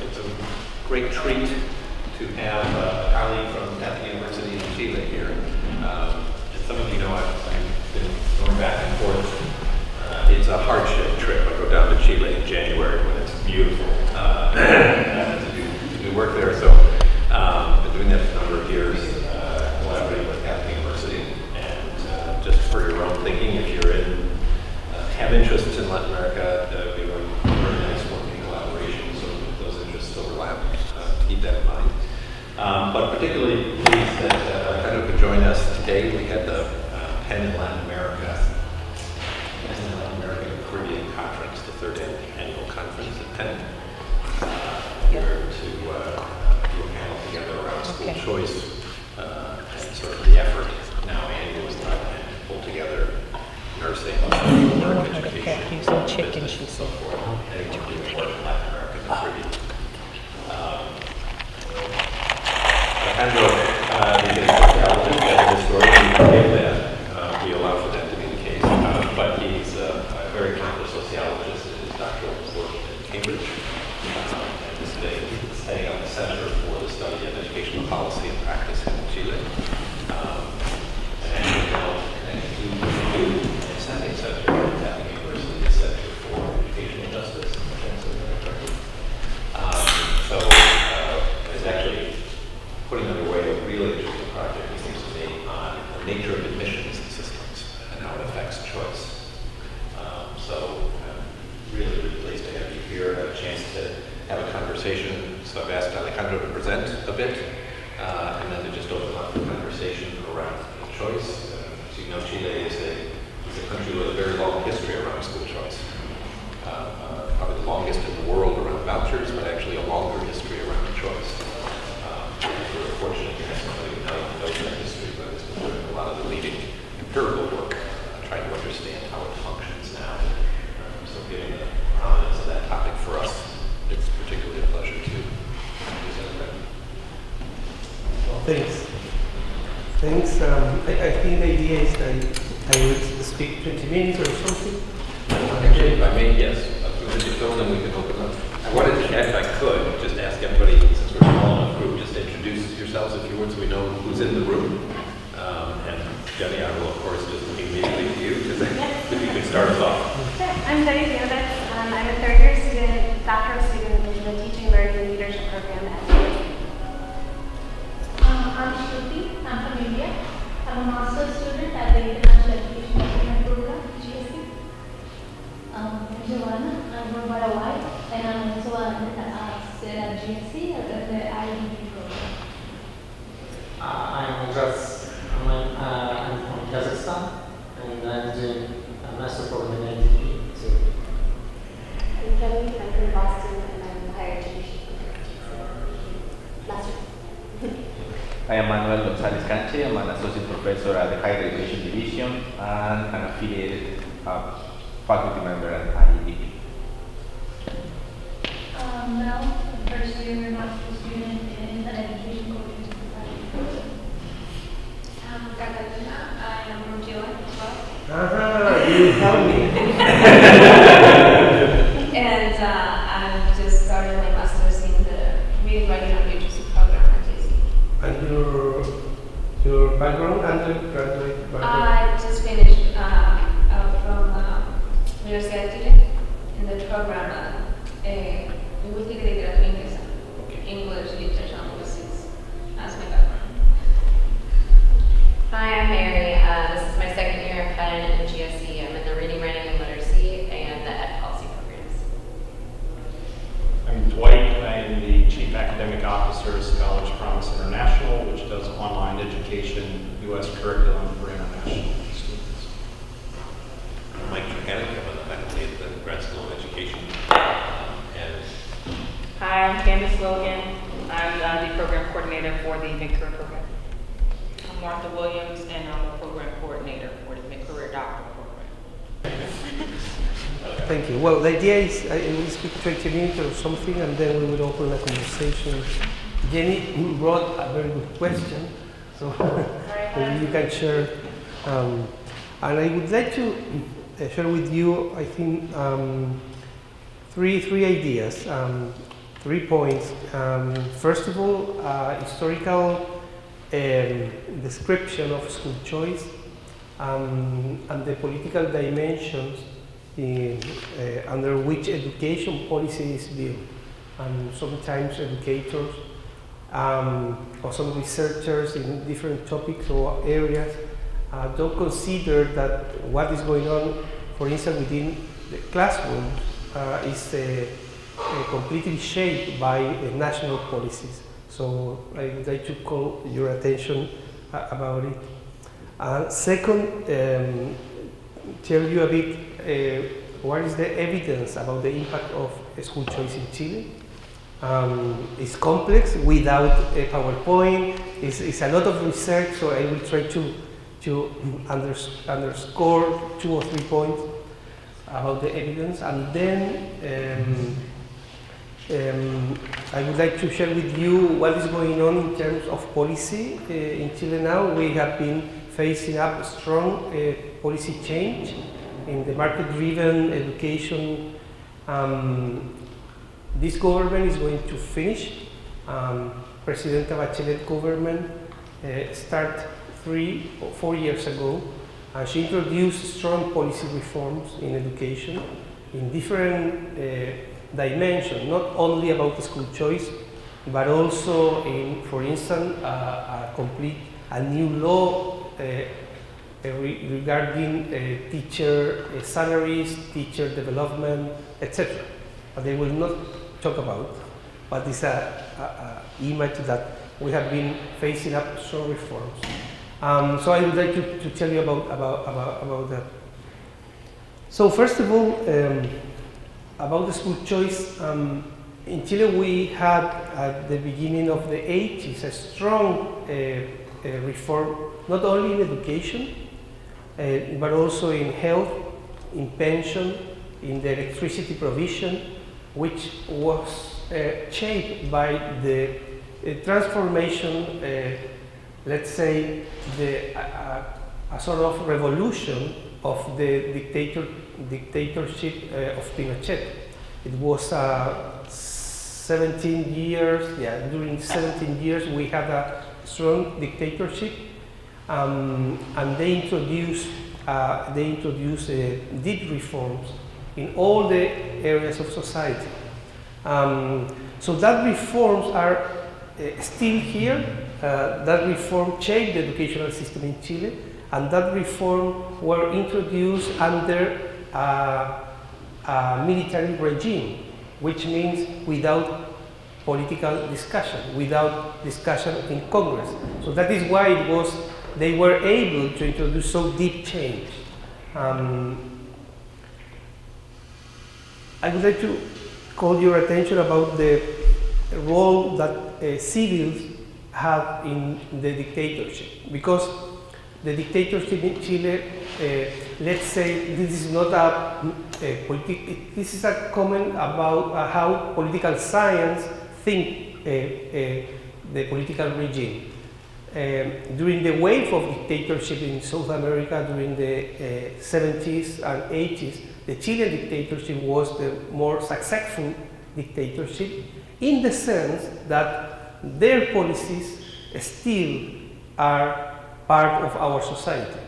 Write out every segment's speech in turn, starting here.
it's a great treat to have a colleague from Catholic University in Chile here. As some of you know, I've been going back and forth. It's a hardship trip. I go down to Chile in January when it's beautiful to do work there. So I've been doing that for a number of years, collaborating with Catholic University. And just for your own thinking, if you're have interests in Latin America, we have a very nice working collaboration, so those interests overlap. Keep that in mind. But particularly pleased that Alejandro could join us today. We had the Penn in Latin America and Caribbean Conference, the third annual conference at Penn, here to do a panel together around school choice and sort of the effort now annually to pull together nursing, work, education, business, and so forth, and work in Latin America and the Caribbean. Alejandro is a sociologist and a historian. We allow for that to be the case, but he's a very accomplished sociologist in his doctoral work at Cambridge. And this day he's heading up the Center for the Study of Educational Policy and Practice in Chile. And now connected to the Setting Center at Catholic University, the Center for Educational Justice. So it's actually putting underway a really interesting project, it seems to me, on the nature of admissions systems and how it affects choice. So I'm really, really pleased to have you here, have a chance to have a conversation. So I've asked Alejandro to present a bit, and then to just open up the conversation around choice. As you know, Chile is a country with a very long history around school choice. Probably the longest in the world around vouchers, but actually a longer history around choice. We're fortunate to have somebody who knows that history, but has been doing a lot of the leading empirical work, trying to understand how it functions now. So given the prominence of that topic for us, it's particularly a pleasure to present that. Well, thanks. I think the idea is that I would speak 20 minutes or something. Actually, if I may, yes. With the film, then we can open up. I wanted to, if I could, just ask everybody, since we're a small enough group, just to introduce yourselves, if you would, so we know who's in the room. And Jenny, I will, of course, just look immediately to you, because if you could start us off. Sure. I'm Jenny Davis. I'm a third-year student, doctoral student in the Teaching, Learning, and Leadership program at Centro. I'm Shruti. I'm from India. I'm a master's student at the International Education Development Program, GSC. I'm Johanek. I'm from Paraguay, and I'm also still at GSC at the IED program. I'm Andras. I'm from Kazakhstan, and I'm doing a master's program in IDP. I'm Kelly. I'm from Boston, and I'm a higher education master. I am Manuel Gonzalez Canche. I'm an associate professor at the Higher Education Division and an affiliated faculty member at IED. Mel, first year master's student in education coaching society. I'm Catolica. I am from Chile as well. You tell me. And I've just started my master's in the Reading, Writing, and Literacy program at JC. And your background, undergraduate background? I just finished from Universidad in the program Lingüística y Literatura Inglesa, English, Literature, and Linguistics as my background. Hi, I'm Mary. This is my second year at Penn in GSC. I'm in the Reading, Writing, and Literacy and the Ed Policy programs. I'm Dwight. I am the Chief Academic Officer of Scholars Promise International, which does online education, U.S. curriculum for international students. I'm Mike Johanek. I'm on the faculty at the Grad School of Education. Hi, I'm Candace Logan. I'm the program coordinator for the mid-career program. I'm Martha Williams, and I'm a program coordinator for the mid-career doctoral program. Thank you. Well, the idea is I will speak 20 minutes or something, and then we will open a conversation. Jenny brought a very good question, so maybe you can share. And I would like to share with you, I think, three ideas. 3 points. First of all, historical description of school choice and the political dimensions under which education policy is built. And sometimes educators or some researchers in different topics or areas don't consider that what is going on, for instance, within the classroom is completely shaped by national policies. So I would like to call your attention about it. Second, tell you a bit what is the evidence about the impact of school choice in Chile. It's complex without a PowerPoint. It's a lot of research, so I will try to underscore 2 or 3 points about the evidence, and then I would like to share with you what is going on in terms of policy in Chile now. We have been facing up strong policy change in the market-driven education. This government is going to finish. President Bachelet government started 3 or 4 years ago. She introduced strong policy reforms in education in different dimensions, not only about school choice, but also in, for instance, a new law regarding teacher salaries, teacher development, etc. They will not talk about, but it's a image that we have been facing up strong reforms. So I would like to tell you about that. So first of all, about the school choice, in Chile we had at the beginning of the 80s a strong reform, not only in education, but also in health, in pension, in the electricity provision, which was shaped by the transformation, let's say, a sort of revolution of the dictatorship of Pinochet. It was 17 years, during 17 years we had a strong dictatorship, and they introduced deep reforms in all the areas of society. So that reforms are still here. That reform changed the educational system in Chile, and that reform were introduced under a military regime, which means without political discussion, without discussion in Congress. So that is why they were able to introduce so deep change. I would like to call your attention about the role that civils have in the dictatorship, because the dictatorship in Chile, let's say, this is not this is a comment about how political science think the political regime. During the wave of dictatorship in South America during the 70s and 80s, the Chilean dictatorship was the more successful dictatorship in the sense that their policies still are part of our society.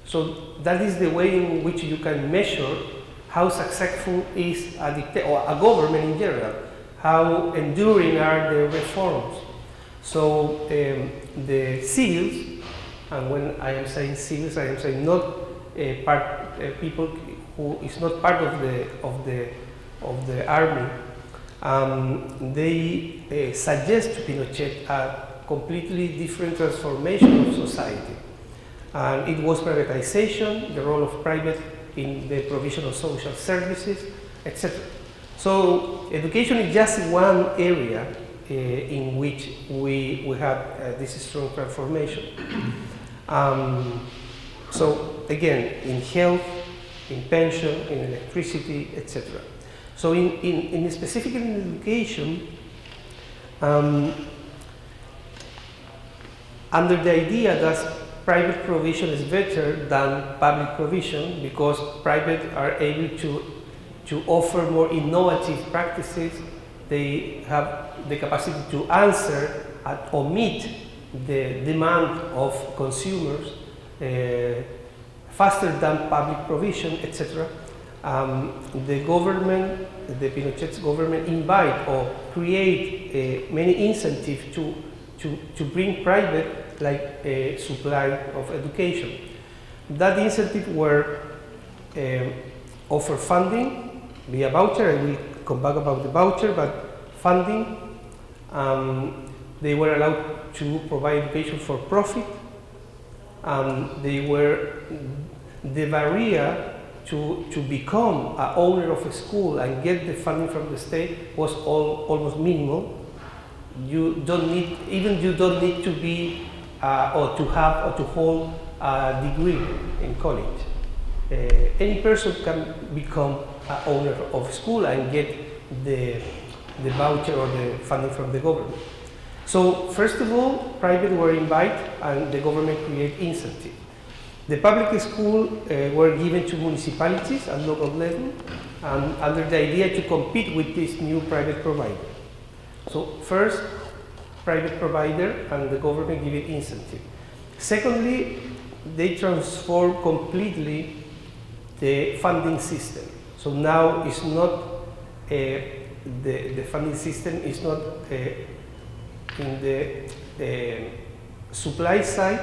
So that is the way in which you can measure how successful is a government in general, how enduring are the reforms. So the civils, and when I am saying civils, I am saying not people who is not part of the army. They suggest to Pinochet a completely different transformation of society. And it was privatization, the role of private in the provision of social services, etc. So education is just one area in which we have this strong transformation. So again, in health, in pension, in electricity, etc. So in specifically in education, under the idea that private provision is better than public provision because private are able to offer more innovative practices, they have the capacity to answer or meet the demand of consumers faster than public provision, etc. The government, the Pinochet's government, invite or create many incentives to bring private like a supply of education. That incentive were offer funding via voucher. I will come back about the voucher, but funding. They were allowed to provide education for profit. They were the barrier to become an owner of a school and get the funding from the state was almost minimal. You don't need to be or to have or to hold a degree in college. Any person can become an owner of a school and get the voucher or the funding from the government. So first of all, private were invited and the government created incentive. The public schools were given to municipalities at local level and under the idea to compete with this new private provider. So first, private provider and the government give it incentive. Secondly, they transform completely the funding system. So now it's not the funding system is not in the supply side,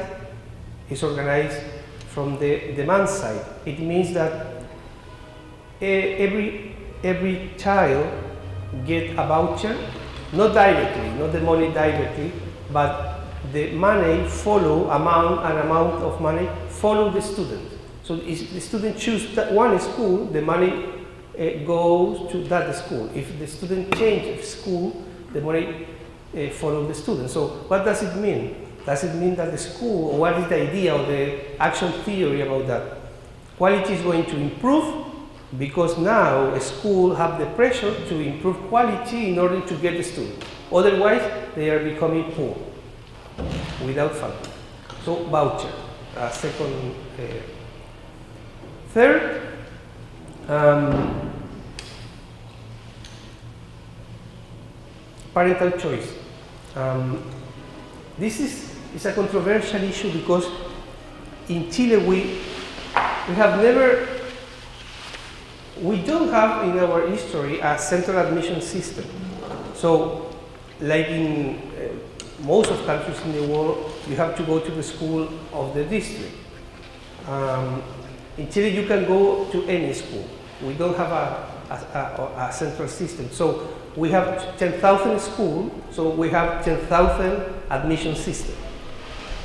it's organized from the demand side. It means that every child get a voucher, not directly, not the money directly, but the money follow an amount of money follow the student. So if the student choose that one school, the money goes to that school. If the student changes school, the money follow the student. So what does it mean? Does it mean that the school, or what is the idea or the action theory about that? Quality is going to improve because now a school have the pressure to improve quality in order to get the student. Otherwise, they are becoming poor without funding. So voucher, second. Third, parental choice. This is a controversial issue because in Chile we don't have in our history a central admission system. So like in most of countries in the world, you have to go to the school of the district. In Chile you can go to any school. We don't have a central system. So we have 10,000 schools, so we have 10,000 admission system.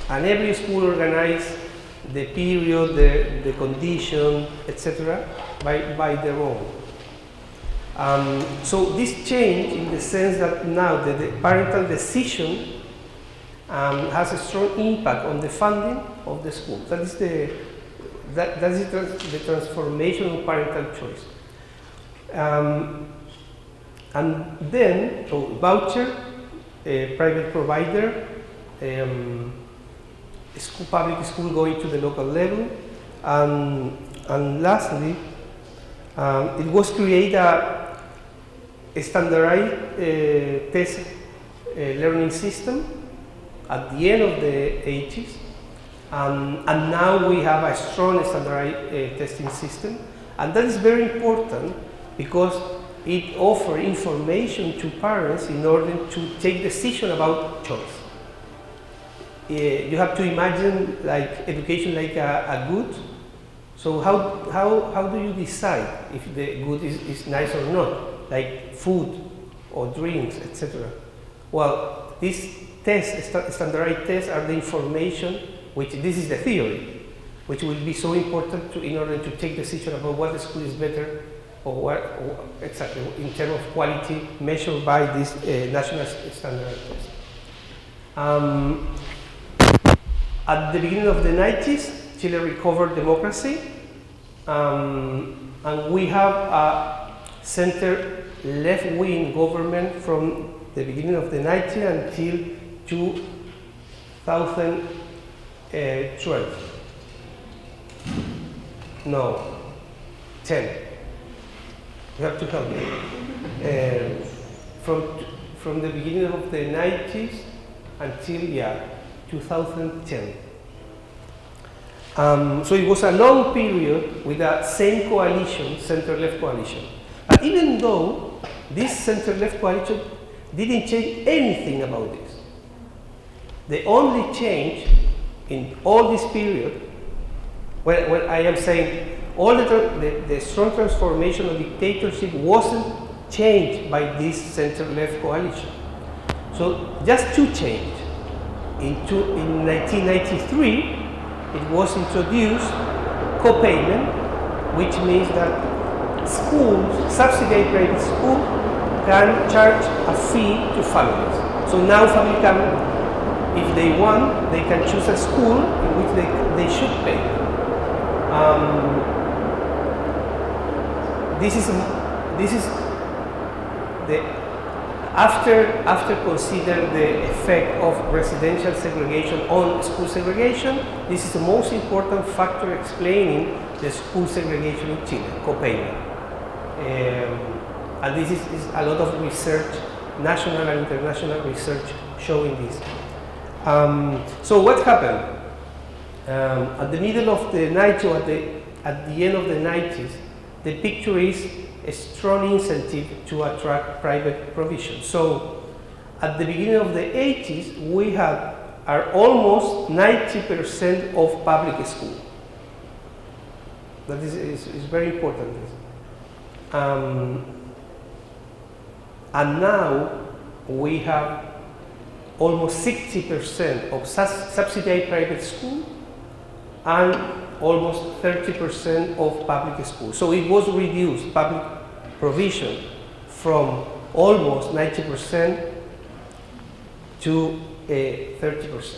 And every school organizes the period, the condition, etc. by their own. So this change in the sense that now the parental decision has a strong impact on the funding of the school. That is the transformation of parental choice. And then, so voucher, private provider, public school going to the local level, and lastly, it was created a standardized test learning system at the end of the 80s, and now we have a strong standardized testing system, and that is very important because it offers information to parents in order to take decision about choice. You have to imagine like education like a good. So how do you decide if the good is nice or not? Like food or drinks, etc. Well, these tests, standardized tests, are the information which this is the theory, which will be so important in order to take decision about what the school is better or what exactly in terms of quality measured by this national standardized test. At the beginning of the 90s, Chile recovered democracy, and we have a center left-wing government from the beginning of the 90s until 2012. No, 10. You have to help me. from the beginning of the 90s until 2010. So it was a long period with that same coalition, center-left coalition. But even though this center-left coalition didn't change anything about this, the only change in all this period, when I am saying all the strong transformation of dictatorship wasn't changed by this center-left coalition. So just two changed. In 1993, it was introduced co-payment, which means that schools, subsidized private schools, can charge a fee to families. So now families can, if they want, they can choose a school in which they should pay. This is the after consider the effect of residential segregation on school segregation. This is the most important factor explaining the school segregation in Chile, co-payment. And this is a lot of research, national and international research showing this. So what happened? At the middle of the 90s, or at the end of the 90s, the picture is a strong incentive to attract private provision. So at the beginning of the 80s, we had almost 90% of public school. That is very important. And now we have almost 60% of subsidized private school and almost 30% of public schools. So it was reduced, public provision, from almost 90% to 30%.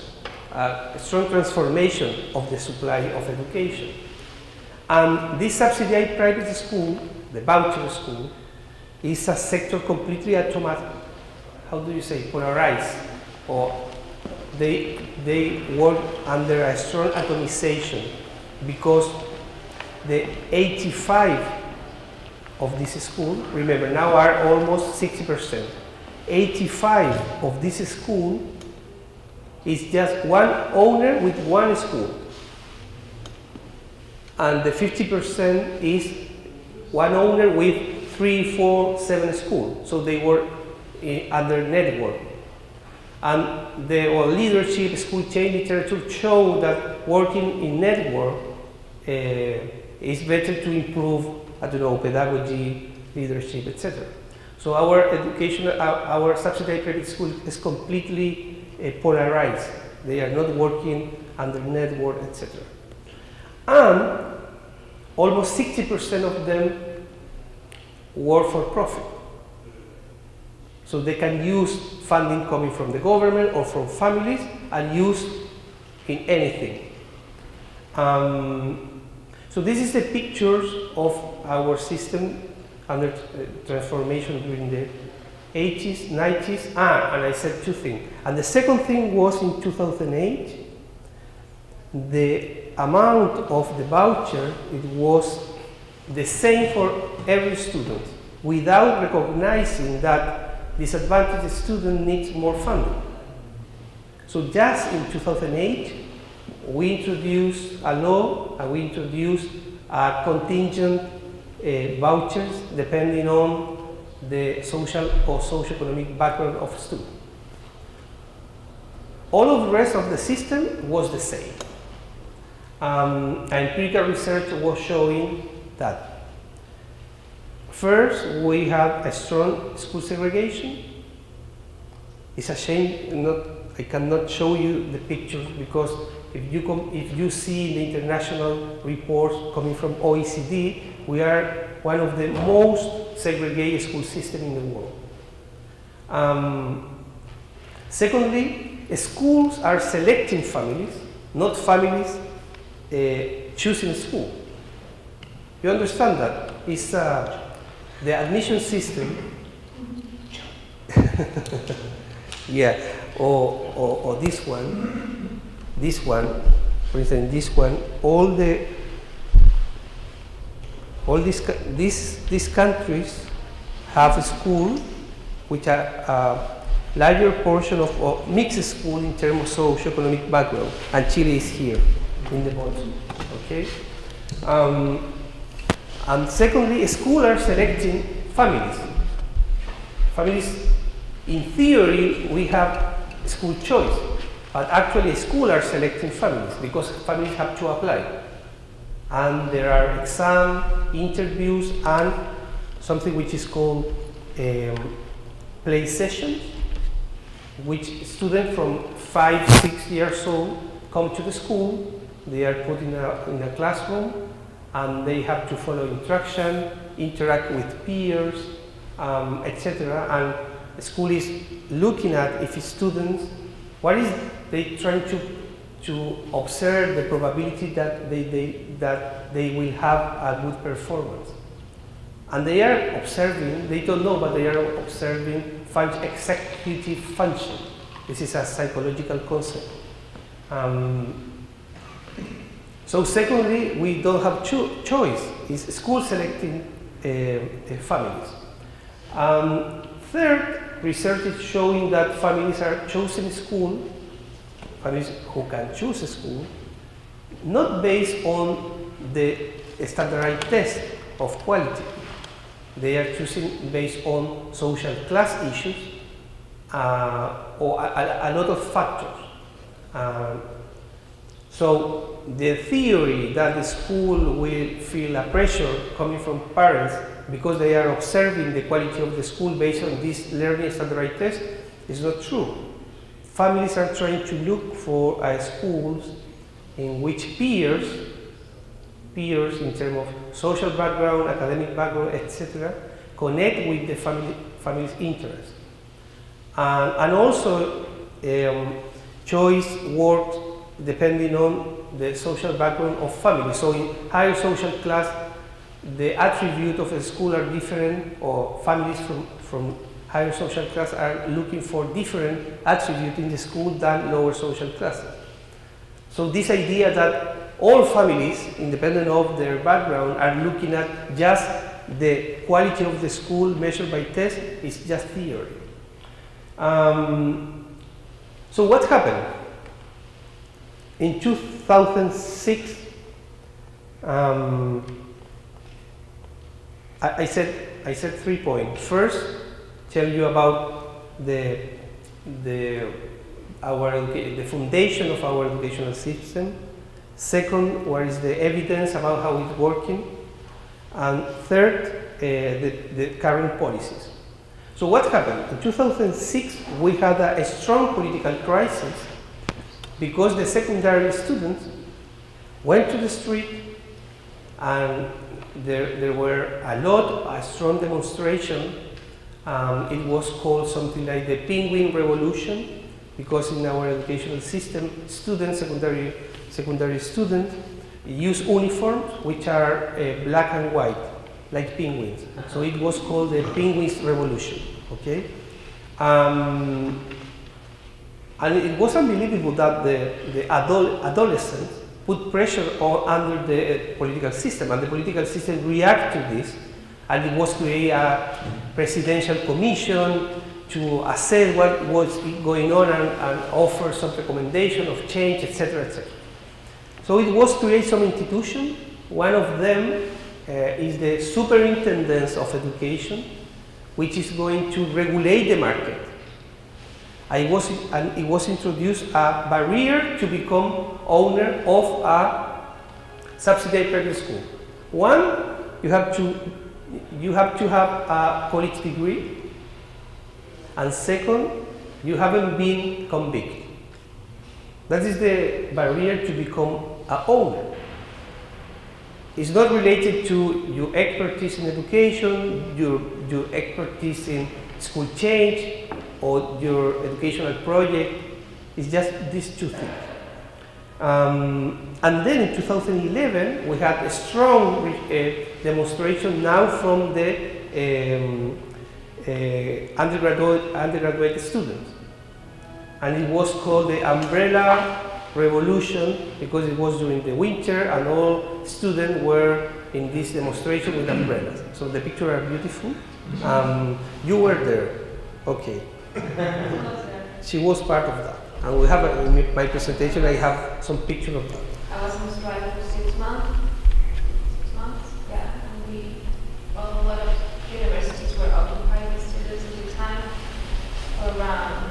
A strong transformation of the supply of education. And this subsidized private school, the voucher school, is a sector completely automatic. How do you say, polarized? Or they work under a strong atomization, because the 85 of this school, remember now are almost 60%. 85 of this school is just one owner with one school. And the 50% is one owner with 3, 4, 7 schools. So they work under network. And the leadership school change literature show that working in network is better to improve, pedagogy, leadership, etc. So our education, our subsidized private school is completely polarized. They are not working under network, etc. And almost 60% of them work for profit. So they can use funding coming from the government or from families and use in anything. So this is the pictures of our system under transformation during the 80s, 90s, and I said two things. And the second thing was in 2008, the amount of the voucher, it was the same for every student, without recognizing that disadvantaged student needs more funding. So just in 2008, we introduced a law and we introduced a contingent vouchers depending on the social or socioeconomic background of student. All of the rest of the system was the same. Empirical research was showing that first we had a strong school segregation. It's a shame I cannot show you the pictures, because if you see the international reports coming from OECD, we are one of the most segregated school systems in the world. Secondly, schools are selecting families, not families choosing school. You understand that? It's the admission system. Yeah, or this one, for instance, this one, these countries have a school which are a larger portion of mixed school in terms of socio-economic background, and Chile is here in the bottom. Okay. And secondly, schools are selecting families. Families, in theory, we have school choice, but actually schools are selecting families because families have to apply. And there are exam, interviews, and something which is called play sessions, which students from 5, 6 years old come to the school. They are put in a classroom, and they have to follow instruction, interact with peers, etc. And the school is looking at if students, what is they trying to observe the probability that they will have a good performance. And they are observing, they don't know, but they are observing executive function. This is a psychological concept. So secondly, we don't have choice. It's school selecting families. Third, research is showing that families are choosing school, families who can choose a school, not based on the standardized test of quality. They are choosing based on social class issues or a lot of factors. So the theory that the school will feel a pressure coming from parents because they are observing the quality of the school based on this learning standardized test is not true. Families are trying to look for schools in which peers in terms of social background, academic background, etc., connect with the family's interest. And also choice works depending on the social background of family. So in higher social class, the attributes of a school are different, or families from higher social class are looking for different attributes in the school than lower social classes. So this idea that all families, independent of their background, are looking at just the quality of the school measured by test is just theory. So what happened? In 2006, I said 3 points. First, tell you about the foundation of our educational system. Second, what is the evidence about how it's working? And third, the current policies. So what happened? In 2006, we had a strong political crisis because the secondary students went to the street, and there were a strong demonstration. It was called something like the Penguin Revolution, because in our educational system, secondary students use uniforms which are black and white, like penguins. So it was called the Penguins Revolution. Okay, and it was unbelievable that the adolescents put pressure under the political system, and the political system reacted to this, and it was create a presidential commission to assess what was going on and offer some recommendation of change, etc., etc. So it was create some institution. One of them is the Superintendence of Education, which is going to regulate the market. And it was introduced a barrier to become owner of a subsidized private school. One, you have to have a college degree, and second, you haven't been convicted. That is the barrier to become an owner. It's not related to your expertise in education, your expertise in school change, or your educational project. It's just these two things. And then in 2011, we had a strong demonstration now from the undergraduate students. And it was called the Umbrella Revolution because it was during the winter and all students were in this demonstration with umbrellas. So the pictures are beautiful. You were there. Okay. Was there. She was part of that. And we have, in my presentation, I have some picture of that. I was on strike for 6 months. 6 months, yeah. And a lot of universities were occupied with students at the time. Around,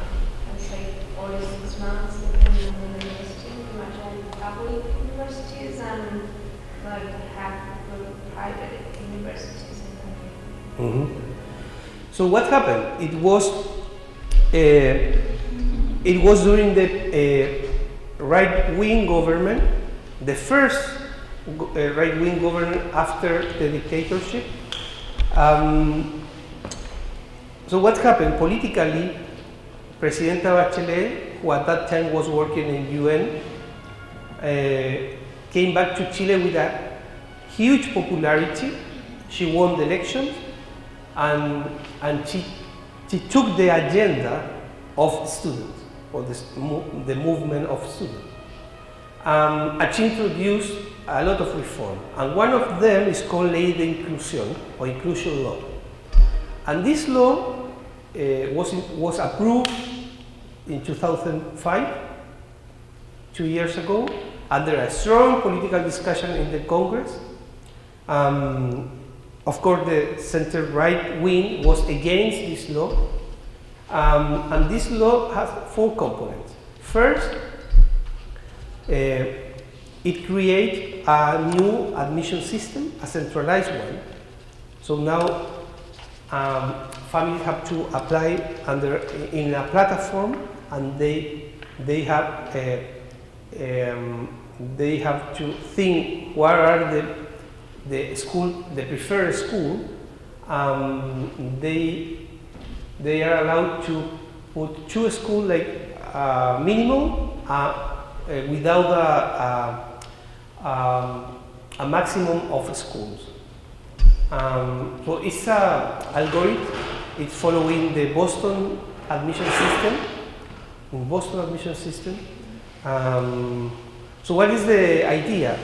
I'd say, 4 to 6 months, depending on the university. Pretty much all public universities and like half were private universities in the country. Mhm. So what happened? It was during the right-wing government, the first right-wing government after the dictatorship. So what happened? Politically, Presidenta Bachelet, who at that time was working in UN, came back to Chile with a huge popularity. She won the elections, and she took the agenda of students, or the movement of students. And she introduced a lot of reform, and one of them is called Ley de Inclusión, or Inclusion Law. And this law was approved in 2005, 2 years ago, under a strong political discussion in the Congress. Of course, the center right wing was against this law, and this law has 4 components. First, it creates a new admission system, a centralized one. So now families have to apply in a platform, and they have to think what are the preferred school. They are allowed to put 2 schools like minimum without a maximum of schools. So it's an algorithm. It's following the Boston admission system. So what is the idea?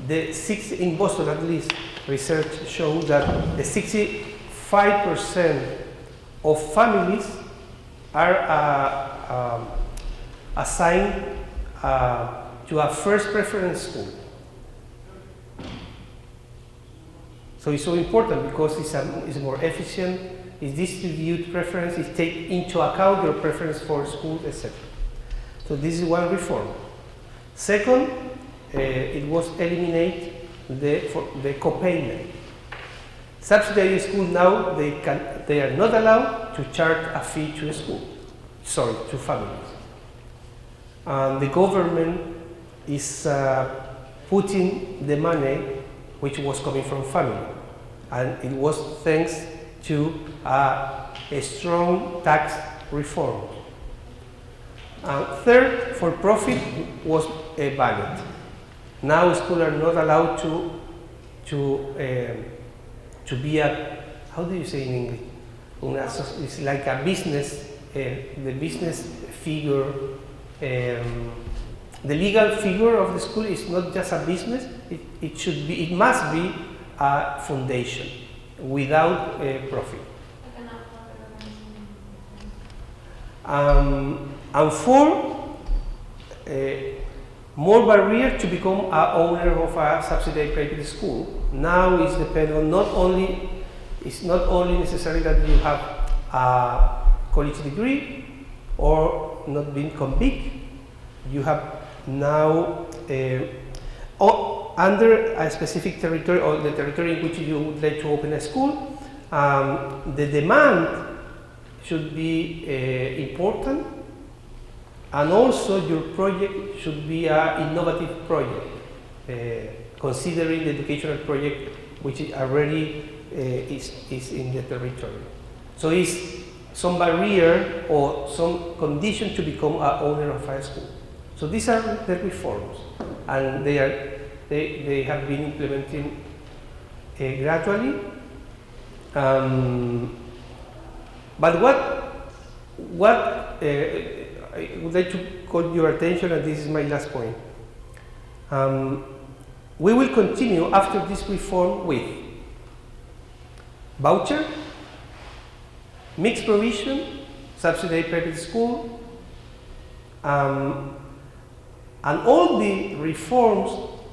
In Boston, at least, research shows that the 65% of families are assigned to a first preference school. So it's so important because it's more efficient, it distributes preference, it takes into account your preference for schools, etc. So this is one reform. Second, it was eliminate the co-payment. Subsidized schools now, they are not allowed to charge a fee to to families. And the government is putting the money which was coming from family. And it was thanks to a strong tax reform. Third, for profit was banned. Now schools are not allowed to be a, how do you say in English? It's like a business, the business figure. The legal figure of the school is not just a business. It must be a foundation without profit. And 4, more barrier to become an owner of a subsidized private school. Now it's dependent on it's not only necessary that you have a college degree or not being convicted. You have now under a specific territory or the territory in which you would like to open a school, the demand should be important, and also your project should be an innovative project, considering the educational project which already is in the territory. So it's some barrier or some condition to become an owner of a school. So these are the reforms, and they have been implementing gradually. But what I would like to call your attention, and this is my last point. We will continue after this reform with voucher, mixed provision, subsidized private school, and all the reforms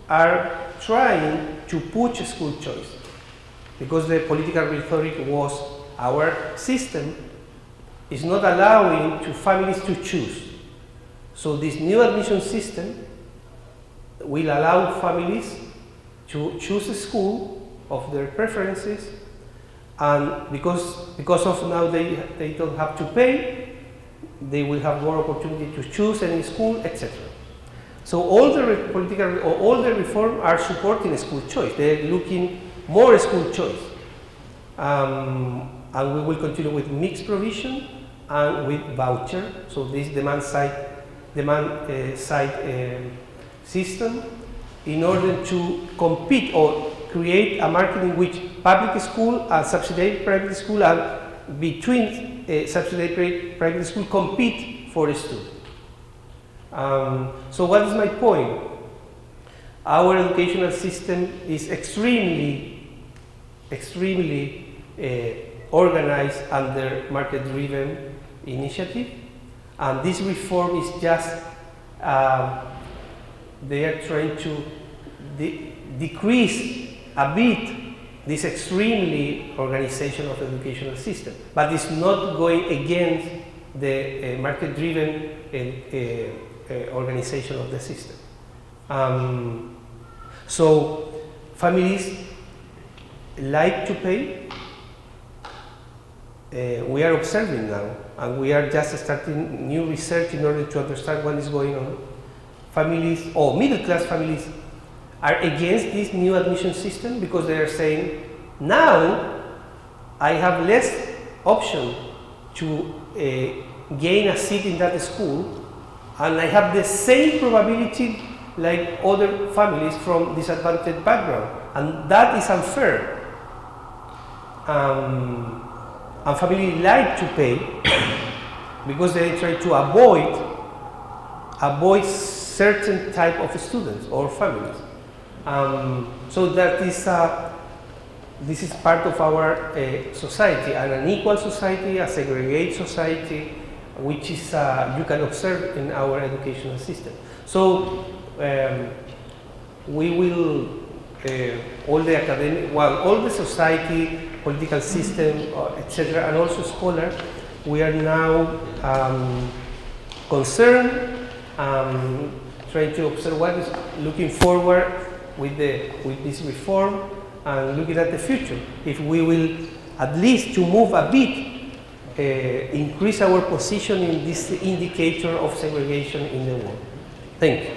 are trying to push school choice, because the political rhetoric was our system is not allowing to families to choose. So this new admission system will allow families to choose a school of their preferences, and because of now they don't have to pay, they will have more opportunity to choose any school, etc. So all the political or all the reform are supporting school choice. They're looking more school choice, and we will continue with mixed provision and with voucher. So this demand side system, in order to compete or create a market in which public school and subsidized private school and between subsidized private school compete for a student. So what is my point? Our educational system is extremely organized under market-driven initiative, and this reform is just they are trying to decrease a bit this extremely organization of the educational system, but it's not going against the market-driven organization of the system. So families like to pay. We are observing now, and we are just starting new research in order to understand what is going on. Families or middle-class families are against this new admission system because they are saying, now I have less option to gain a seat in that school, and I have the same probability like other families from disadvantaged background, and that is unfair. And families like to pay because they try to avoid certain type of students or families. So that is this is part of our society, an unequal society, a segregated society, which is you can observe in our educational system. So we will all the academic, well, all the society, political system, etc., and also scholars, we are now concerned, trying to observe what is looking forward with this reform and looking at the future. If we will at least to move a bit, increase our position in this indicator of segregation in the world. Thank you.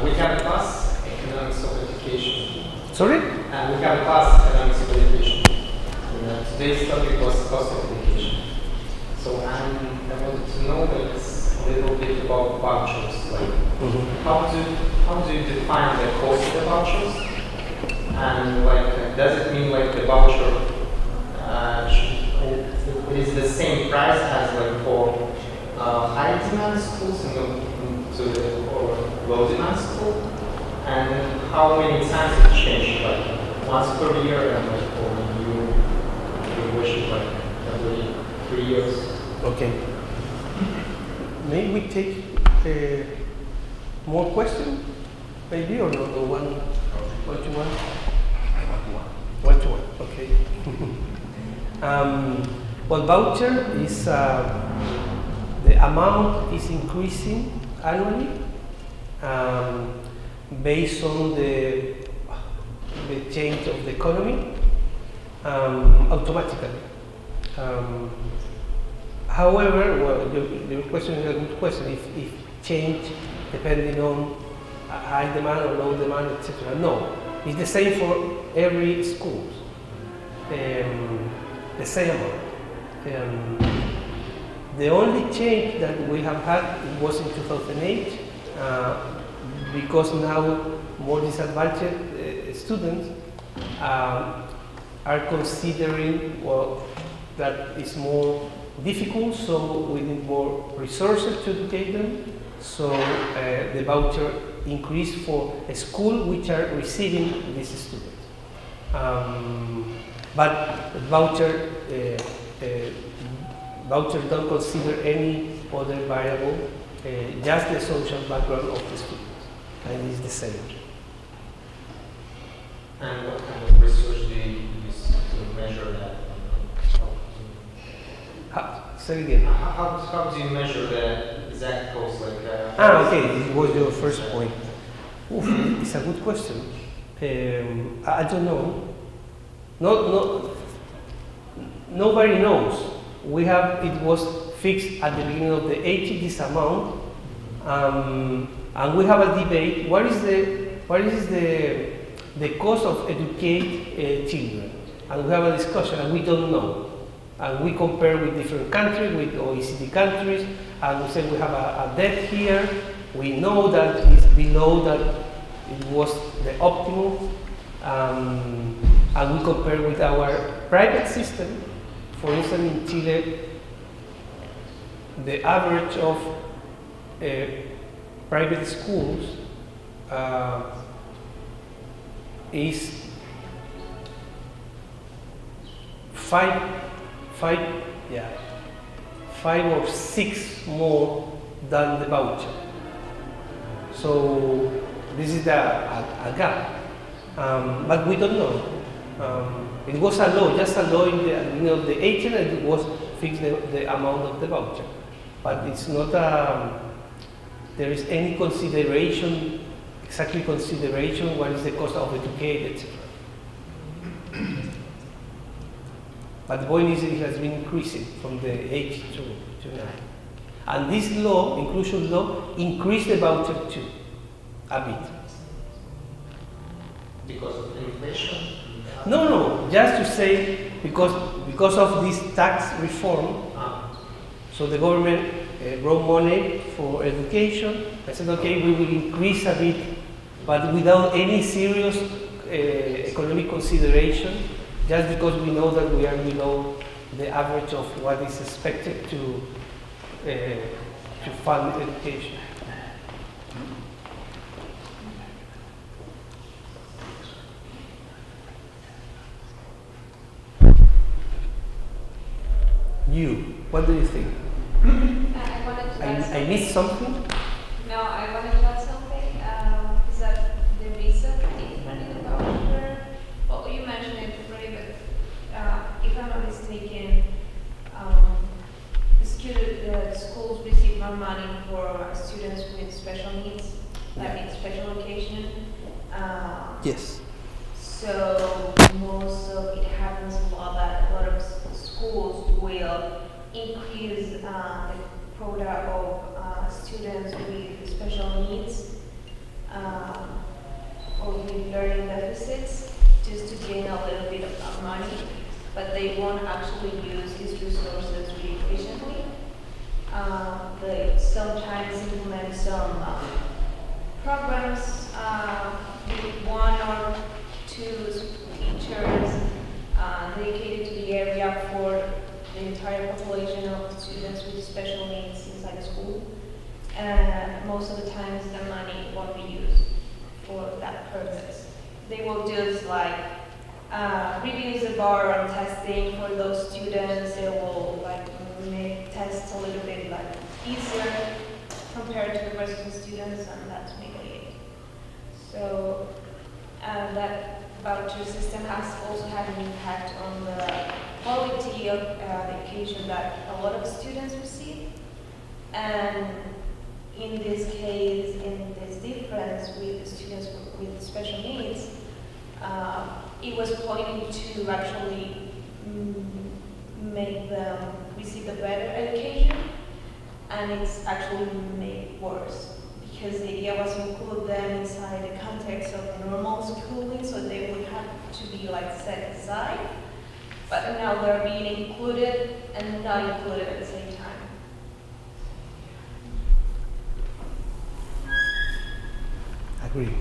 We have a class, Economics of Education. Sorry? We have a class, Economics of Education. Today's topic was cost of education. So I wanted to know a little bit about vouchers. Like, how do you define the cost of the vouchers? And like, does it mean like the voucher it is the same price as like for high demand schools or low demand school? And how many times it changed? Like once per year, and like for you wish it like every 3 years? Okay. Maybe we take more questions, maybe, or no? Or one to one? One to one, okay. Well, voucher is the amount is increasing annually based on the change of the economy automatically. However, well, your question is a good question. If change depending on high demand or low demand, etc. No, it's the same for every school. The same amount. The only change that we have had was in 2008, because now more disadvantaged students are considering, well, that is more difficult, so we need more resources to educate them. So the voucher increase for a school which are receiving these students. But voucher don't consider any other variable, just the social background of the students, and it's the same. And what kind of research do you use to measure that? Say again. How do you measure the exact cost? Okay, this was your first point. Oof, it's a good question. I don't know. Nobody knows. It was fixed at the beginning of the 80 this amount, and we have a debate. What is the cost of educate children? And we have a discussion, and we don't know. And we compare with different countries, with OECD countries, and we say we have a debt here. We know that it's below that it was the optimum, and we compare with our private system. For instance, in Chile, the average of private schools is five or six more than the voucher. So this is a gap, but we don't know. It was a law, just a law in the beginning of the 80s, and it was fixed the amount of the voucher. But it's not there is any consideration, what is the cost of educating, etc. But the point is it has been increasing from the 8 to 9. And this law, inclusion law, increased the voucher too, a bit. Because of inflation? No, just to say because of this tax reform, so the government brought money for education. I said, okay, we will increase a bit, but without any serious economic consideration, just because we know that we are below the average of what is expected to fund education. What do you think? I wanted to add I missed something? No, I wanted to add something. Is that the reason in the voucher? Well, you mentioned it already, but if I'm not mistaken, schools receive more money for students with special needs, like in special education. Yes. So most of it happens a lot that a lot of schools will increase the quota of students with special needs or with learning deficits just to gain a little bit of money, but they won't actually use these resources really efficiently. They sometimes implement some programs with one or two teachers dedicated to the area for the entire population of students with special needs inside the school. And most of the times the money won't be used for that purpose. They will just like reduce the bar on testing for those students. They will like make tests a little bit like easier compared to the rest of the students, and that's mainly it. So that voucher system has also had an impact on the quality of education that a lot of students receive. And in this case, in this difference with the students with special needs, it was pointing to actually make them receive a better education, and it's actually made worse. Because the idea was to include them inside the context of normal schooling, so they would have to be like set aside. But now they're being included and not included at the same time. Agree.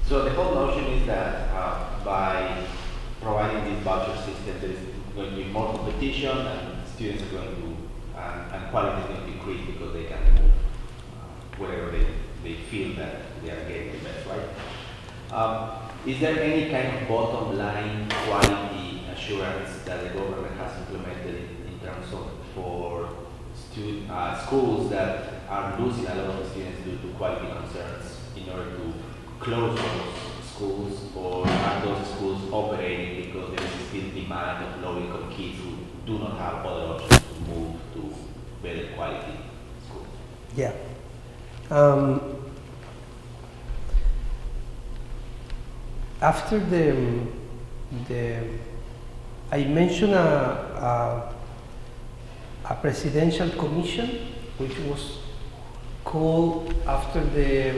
So the whole notion is that by providing this voucher system, there is going to be more competition, and students are going to, and quality is going to increase because they can move wherever they feel that they are getting the best, right? Is there any kind of bottom line quality assurance that the government has implemented in terms of for schools that are losing a lot of students due to quality concerns in order to close those schools, or are those schools operating because there is still demand of low-income kids who do not have other options to move to better quality schools? Yeah. After I mentioned a presidential commission which was called after the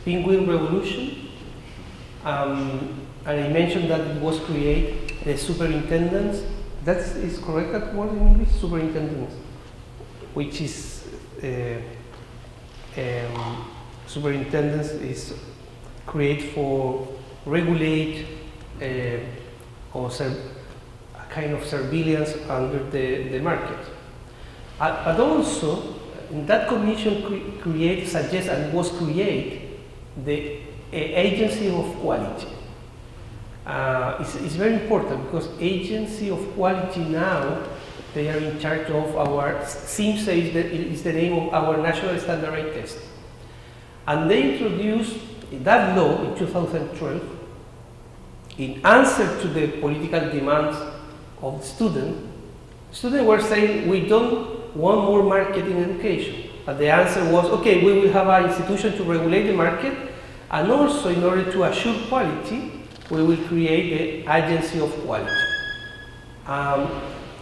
Penguin Revolution, and I mentioned that it was created the superintendents. That is correct, that word in English, superintendents, which is superintendents is create for regulate or a kind of surveillance under the market. But also, in that commission suggest and was create the agency of quality. It's very important because agency of quality now, they are in charge of our, CEPPE is the name of our national standardized test. And they introduced that law in 2012 in answer to the political demands of the students. Students were saying, we don't want more market in education. And the answer was, okay, we will have an institution to regulate the market, and also in order to assure quality, we will create the agency of quality.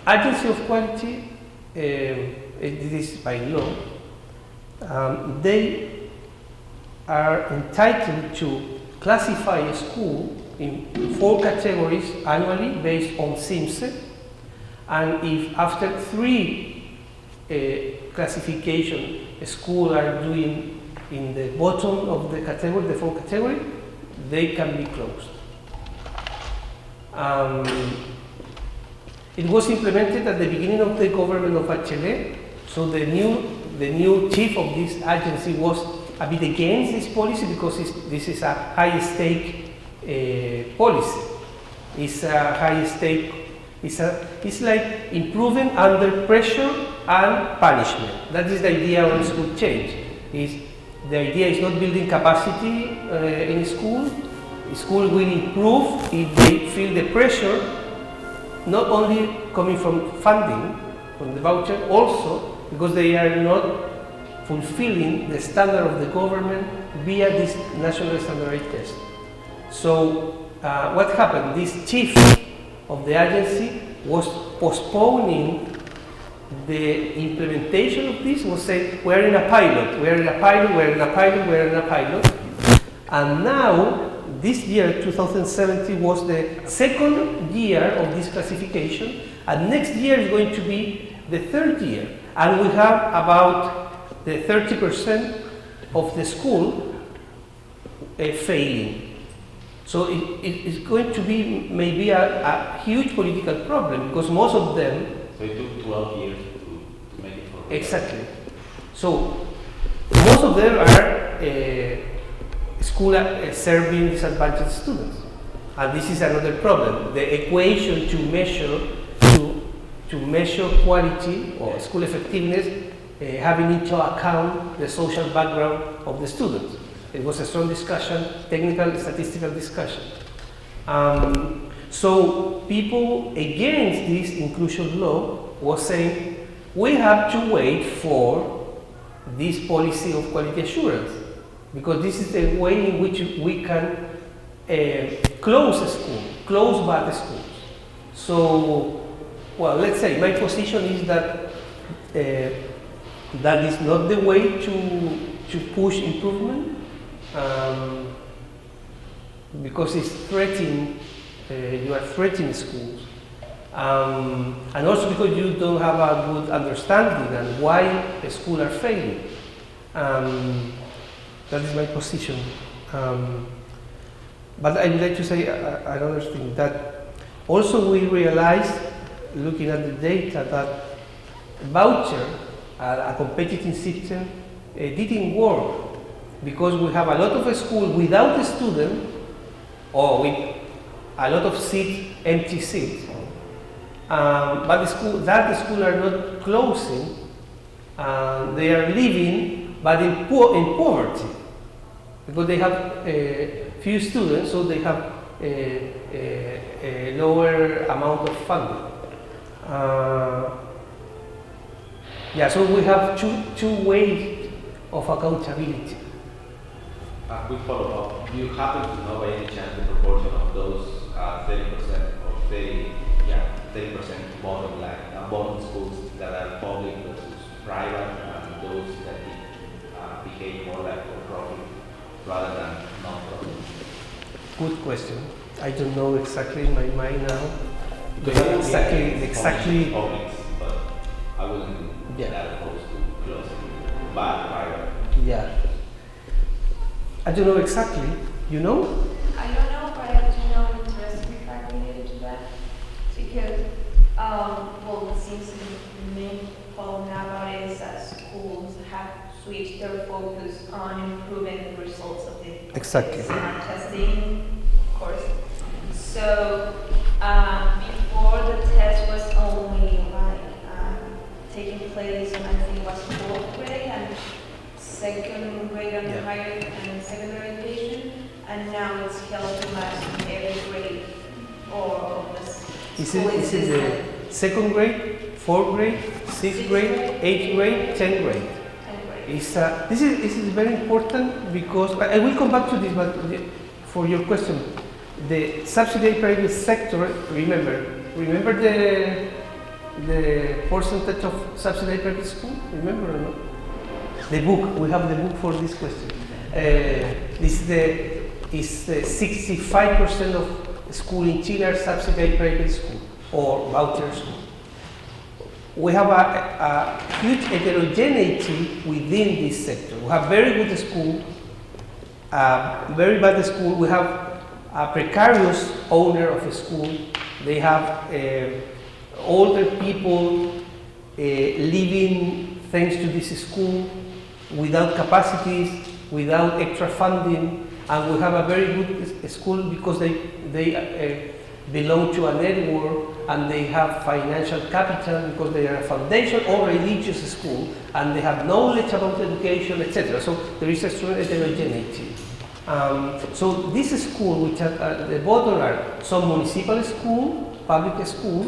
Agency of quality, it is by law, they are entitled to classify a school in 4 categories annually based on CEPPE, and if after 3 classification a school are doing in the bottom of the category, the 4 category, they can be closed. It was implemented at the beginning of the government of Chile, so the new chief of this agency was a bit against this policy because this is a high stake policy. It's a high stake. It's like improving under pressure and punishment. That is the idea of school change. The idea is not building capacity in school. School will improve if they feel the pressure, not only coming from funding, from the voucher, also because they are not fulfilling the standard of the government via this national standardized test. So what happened? This chief of the agency was postponing the implementation of this, was saying, we're in a pilot, we're in a pilot, we're in a pilot, we're in a pilot. And now, this year, 2017, was the 2nd year of this classification, and next year is going to be the 3rd year. And we have about the 30% of the school failing. So it's going to be maybe a huge political problem because most of them. So it took 12 years to make it for. Exactly. So most of them are school serving disadvantaged students, and this is another problem. The equation to measure quality or school effectiveness, having into account the social background of the students. It was a strong discussion, technical, statistical discussion. So people against this inclusion law was saying, we have to wait for this policy of quality assurance, because this is the way in which we can close a school, close bad schools. So, well, let's say my position is that that is not the way to push improvement. Because it's threatening, you are threatening schools, and also because you don't have a good understanding and why the schools are failing. That is my position. But I would like to say another thing, that also we realized, looking at the data, that voucher, a competitive system, didn't work because we have a lot of schools without a student or with a lot of seats, empty seats. But the school are not closing. They are living, but in poverty, because they have few students, so they have a lower amount of funding. Yeah, so we have two ways of accountability. A quick follow-up. Do you happen to know by any chance the proportion of those 30% or 30% bottom line, bottom schools that are public versus private, and those that behave more like for-profit rather than non-profit? Good question. I don't know exactly in my mind now. Because I would be Exactly. Publics, but I wouldn't be Yeah. that opposed to closing bad private. Yeah. I don't know exactly. You know? I don't know, but I do know an interesting fact related to that. Because, well, it seems the main problem now about it is that schools have switched their focus on improving the results of the Exactly. SMART testing, of course. So, before the test was only taking place in, I think it was 4th grade and 2nd grade and Yeah. higher and secondary education, and now it's held pretty much in every grade or Is it the 2nd grade, 4th grade, 6th grade, 8th grade, 10th grade? This is very important because I will come back to this, but for your question, the subsidized private sector. Remember the percentage of subsidized private school. Remember or not? The book. We have the book for this question. Is 65% of school in Chile are subsidized private school or voucher school. We have a huge heterogeneity within this sector. We have very good school, very bad school. We have a precarious owner of a school. They have older people living thanks to this school without capacities, without extra funding, and we have a very good school because they belong to a network and they have financial capital because they are a foundation or religious school and they have knowledge about education, etc. So there is a strong heterogeneity. So this school, which at the bottom are some municipal school, public school,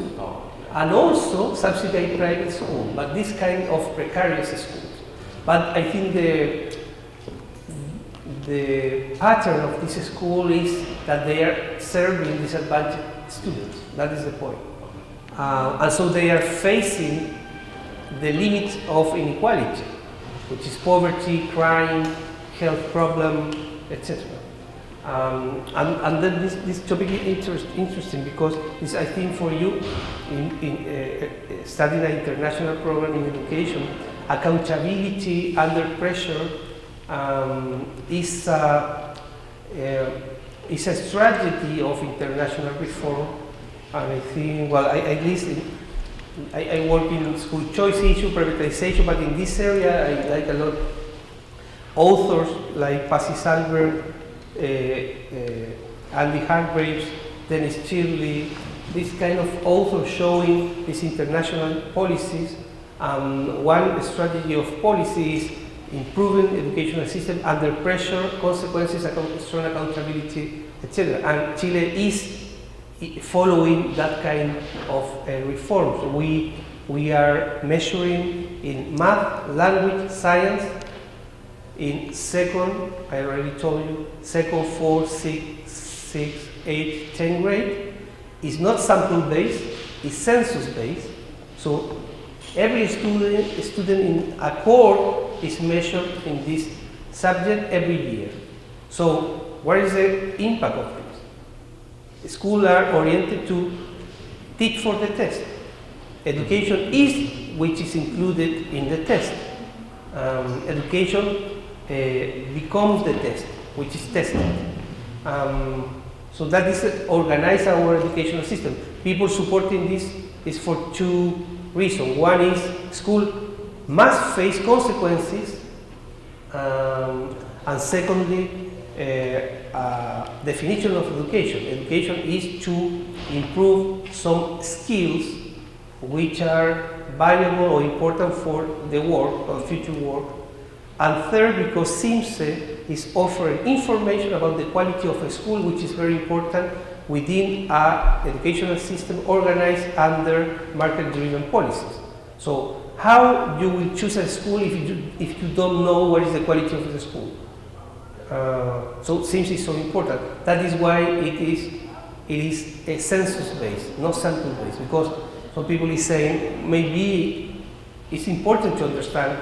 and also subsidized private school, but this kind of precarious schools. But I think the pattern of this school is that they are serving disadvantaged students. That is the point. And so they are facing the limit of inequality, which is poverty, crime, health problem, etc. And then this topic is interesting because this, I think, for you in studying an international program in education, accountability under pressure is a strategy of international reform. And I think, well, at least I work in school choice issue, privatization, but in this area I like a lot authors like Pasi Salberg, Andy Hargraves, Dennis Shirley, this kind of authors showing these international policies. One strategy of policy is improving educational system under pressure, consequences, strong accountability, etc. And Chile is following that kind of reform. So we are measuring in math, language, science, in second, I already told you, second, 4th, 6th, 8th, 10th grade. It's not sample-based, it's census-based. So every student in a cohort is measured in this subject every year. So what is the impact of this? Schools are oriented to teach for the test. Education is which is included in the test. Education becomes the test, which is tested. So that is organize our educational system. People supporting this is for two reasons. One is school must face consequences And secondly, definition of education. Education is to improve some skills which are valuable or important for the work or future work. And third, because CEPPE is offering information about the quality of a school, which is very important within an educational system organized under market-driven policies. So how you will choose a school if you don't know what is the quality of the school? So CEPPE is so important. That is why it is a census-based, not sample-based, because some people is saying maybe it's important to understand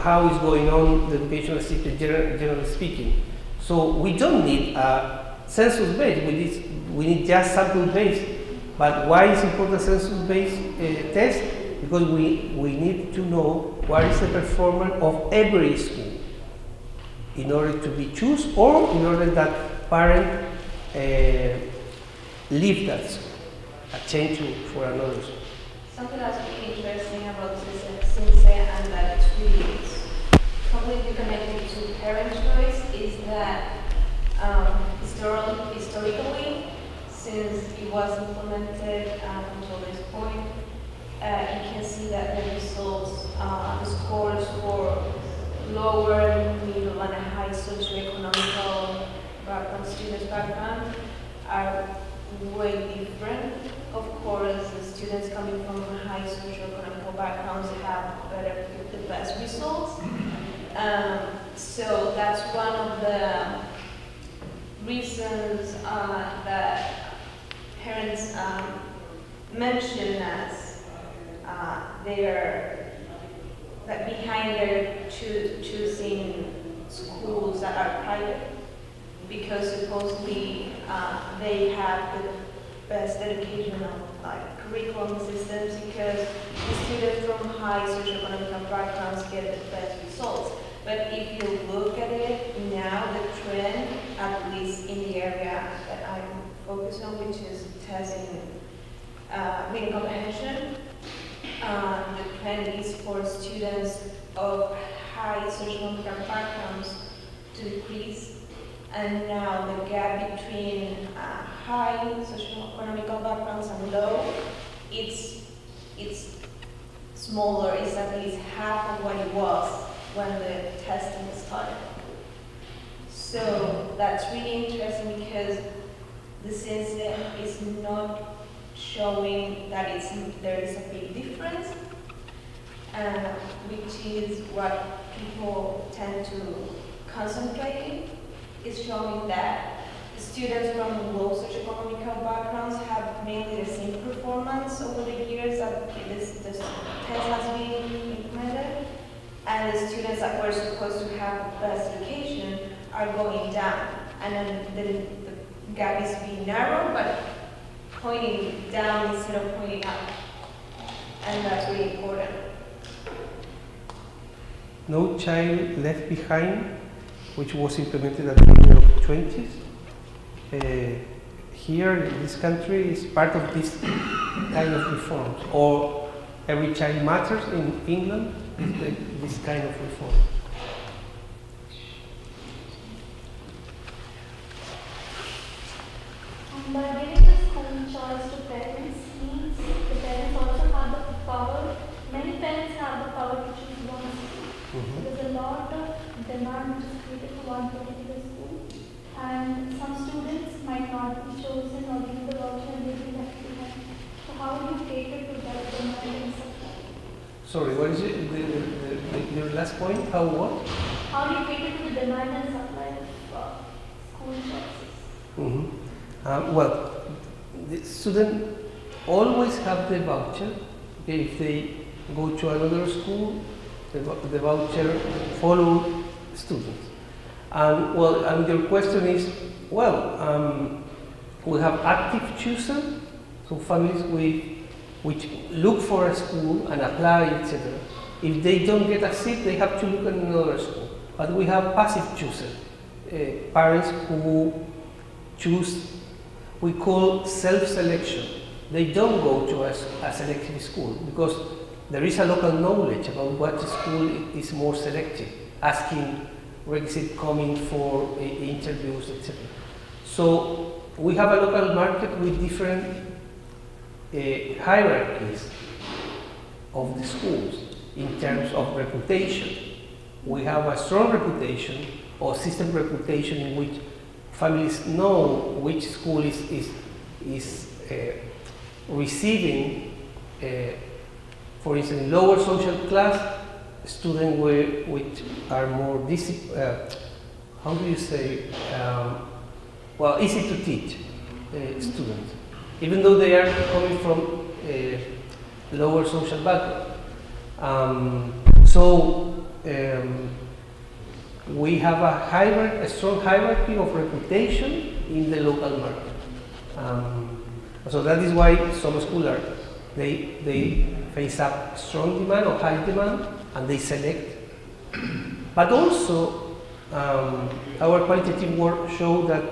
how is going on the educational system, generally speaking. So we don't need a census-based. We need just sample-based. But why is important census-based test? Because we need to know what is the performance of every school in order to be chosen or in order that parent leave that school, a change for another school. Something that's really interesting about CEPPE and that it's really completely connected to parent choice is that historically, since it was implemented until this point, you can see that the results, the scores for lower, middle, and high socioeconomical background, students' background are way different. Of course, the students coming from high socioeconomic backgrounds have the best results. So that's one of the reasons that parents mention as that behind their choosing schools that are private, because supposedly they have the best educational curriculum systems, because the students from high socioeconomic backgrounds get the best results. But if you look at it now, the trend, at least in the area that I'm focused on, which is testing reading comprehension, the trend is for students of high socioeconomic backgrounds to decrease. And now the gap between high socioeconomic backgrounds and low, it's smaller. It's at least half of what it was when the testing started. So that's really interesting because the system is not showing that there is a big difference, which is what people tend to concentrate. Is showing that students from low socioeconomic backgrounds have mainly the same performance over the years that this test has been implemented, and the students that were supposed to have best education are going down, and then the gap is being narrowed, but pointing down instead of pointing up, and that's really important. No Child Left Behind, which was implemented at the beginning of the 20s. Here in this country is part of this kind of reforms. Or Every Child Matters in England is this kind of reform. By giving the school choice to parents means the parents also have the power. Many parents have the power to choose one school. So there's a lot of demand which is created for one particular school, and some students might not be chosen or given the voucher and they'll be left behind. So how do you cater to that demand and supply? Sorry, what is it? Your last point? How what? How do you cater to the demand and supply of school choices? Well, the student always have the voucher. Okay, if they go to another school, the voucher follow students. And your question is, we have active choosers, so families which look for a school and apply, etc. If they don't get a seat, they have to look at another school. But we have passive choosers, parents who choose, we call self-selection. They don't go to a selective school because there is a local knowledge about what school is more selective. asking requisite coming for interviews, etc. So we have a local market with different hierarchies of the schools in terms of reputation. We have a strong reputation or system reputation in which families know which school is receiving, for instance, lower social class students which are more how do you say, well, easy to teach students, even though they are coming from lower social background. We have a strong hierarchy of reputation in the local market. So that is why some schools they face up strong demand or high demand, and they select. But also, our qualitative work shows that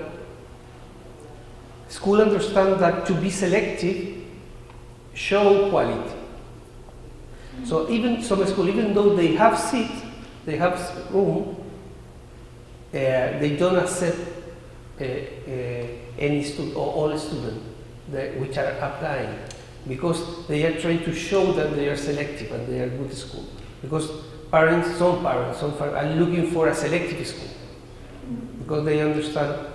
schools understand that to be selective show quality. So even some schools, even though they have seats, they have room, they don't accept any student or all students which are applying, because they are trying to show that they are selective and they are good school. Because some parents are looking for a selective school, because they understand,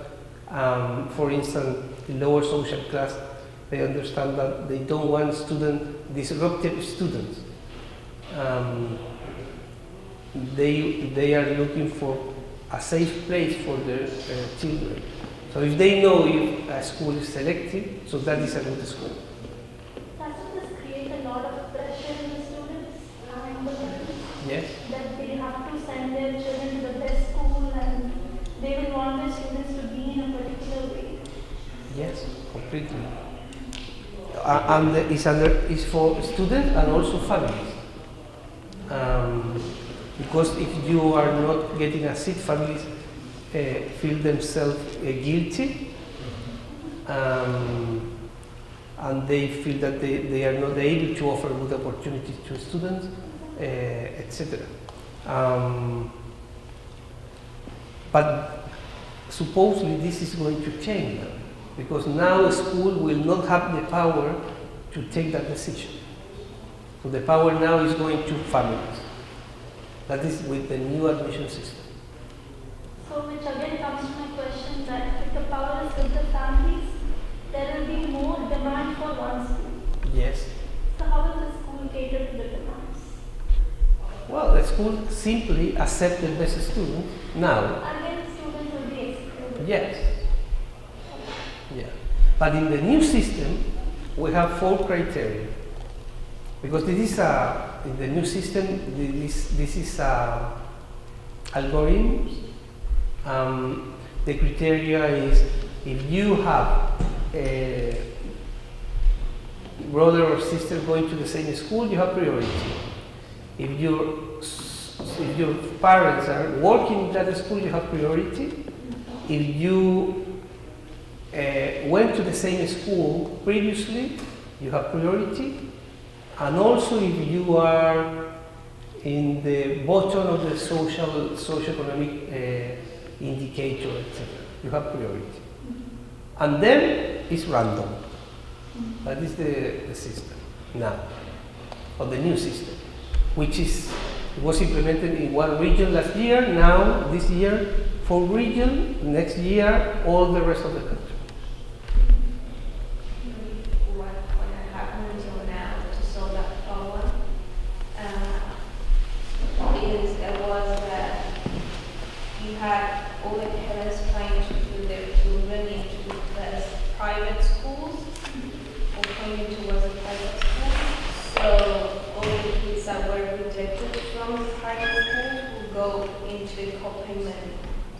for instance, the lower social class, they understand that they don't want disruptive students. They are looking for a safe place for their children. So if they know if a school is selective, so that is a good school. Doesn't this create a lot of pressure in the students and the parents? Yes. That they have to send their children to the best school and they will want their students to be in a particular way? Yes, completely. And it's for students and also families. Because if you are not getting a seat, families feel themselves guilty, and they feel that they are not able to offer good opportunities to students, etc. But supposedly this is going to change now, because now school will not have the power to take that decision. So the power now is going to families. That is with the new admission system. So which again comes to my question that if the power is with the families, there will be more demand for one school. Yes. So how will the school cater to the demands? Well, the school simply accept the best students now. Again, students will be excluded. Yes. Yeah. But in the new system, we have 4 criteria. Because this is in the new system, this is algorithms. The criteria is if you have a brother or sister going to the same school, you have priority. If your parents are working in that school, you have priority. If you went to the same school previously, you have priority. And also if you are in the bottom of the socioeconomic indicator, etc., you have priority. And then it's random. That is the system now, or the new system, which was implemented in 1 region last year. Now, this year, 4 regions. Next year, all the rest of the country. What happened until now to solve that problem was that you had all the parents trying to put their children into the private schools or pointing towards the private schools. So all the kids that were rejected from private schools will go into the co-payment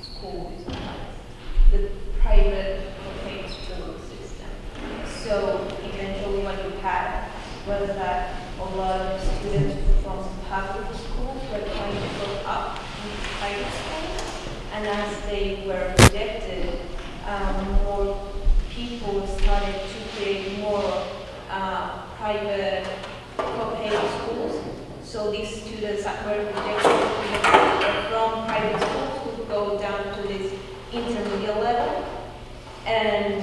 schools, the private co-payment school system. So eventually what you had was that a lot of students from public schools were trying to go up into private schools, and as they were rejected, more people started to create more private co-payment schools. So these students that were rejected were from private schools would go down to this intermediate level, and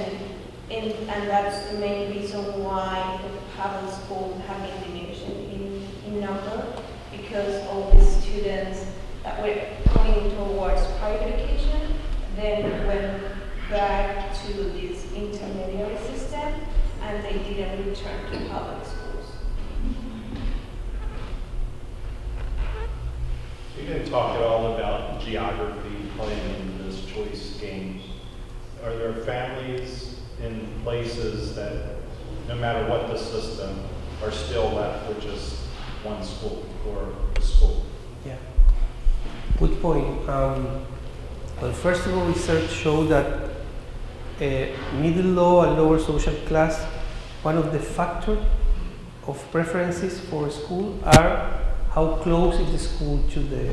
that's the main reason why the public schools have been diminishing in number, because all the students that were going towards private education then went back to this intermediate system, and they didn't return to public schools. You didn't talk at all about geography playing in this choice game. Are there families in places that, no matter what the system, are still left with just one school or a school? Yeah. Good point. Well, first of all, research showed that middle low and lower social class, one of the factors of preferences for a school are how close is the school to the.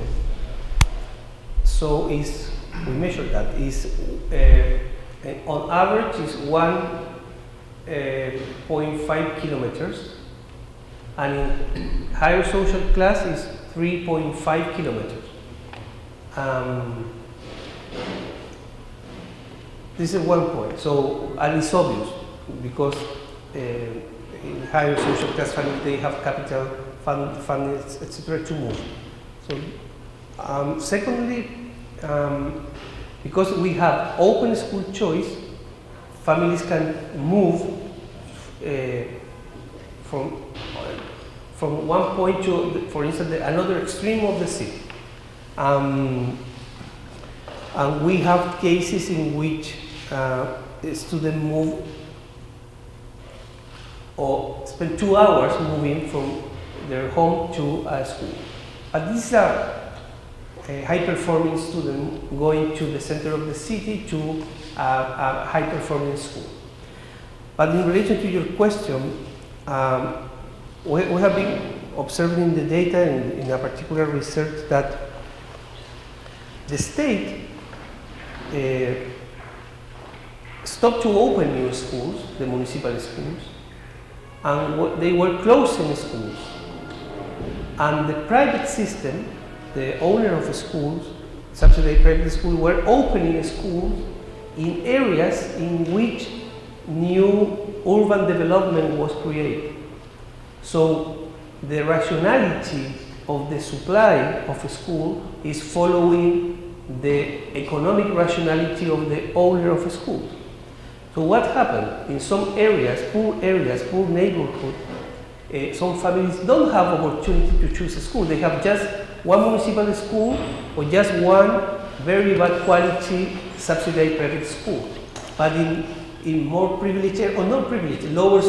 So we measure that is on average is 1.5 kilometers, and in higher social class is 3.5 kilometers. This is one point. So, and it's obvious because in higher social class families they have capital, funds, etc. to move. So, secondly, because we have open school choice, families can move from one point to, for instance, another extreme of the city. And we have cases in which students move or spend 2 hours moving from their home to a school. But these are high-performing students going to the center of the city to a high-performing school. But in relation to your question, we have been observing the data in a particular research that the state stopped to open new schools, the municipal schools, and they were closing schools. And the private system, the owner of the schools, subsidized private schools, were opening schools in areas in which new urban development was created. So the rationality of the supply of a school is following the economic rationality of the owner of a school. So what happened? In some areas, poor neighborhoods, some families don't have opportunity to choose a school. They have just one municipal school or just one very bad quality subsidized private school. But in more privileged or not privileged, lower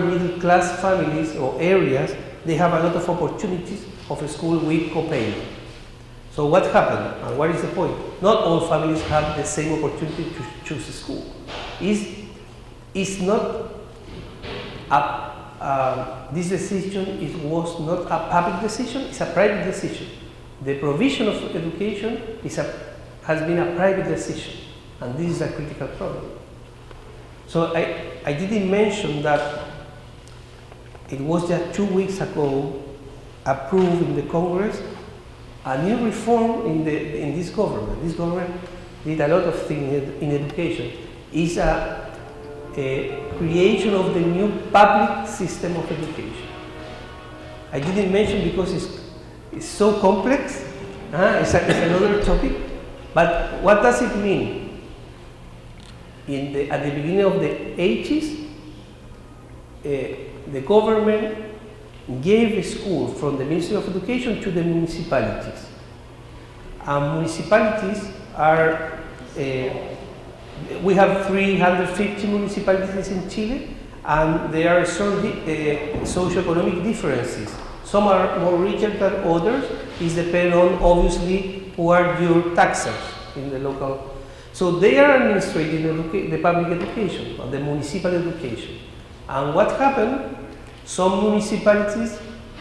middle class families or areas, they have a lot of opportunities of a school with co-payment. So what happened, and what is the point? Not all families have the same opportunity to choose a school. It's not this decision was not a public decision, it's a private decision. The provision of education has been a private decision, and this is a critical problem. So I didn't mention that it was just 2 weeks ago approved in the Congress a new reform in this government. This government did a lot of things in education. It's a creation of the new public system of education. I didn't mention because it's so complex. It's another topic. But what does it mean? At the beginning of the 80s, the government gave a school from the Ministry of Education to the municipalities. And municipalities are, we have 350 municipalities in Chile, and there are some socioeconomic differences. Some are more richer than others. It depends on, obviously, who are your taxers in the local. So they are administrating the public education, or the municipal education. And what happened? Some municipalities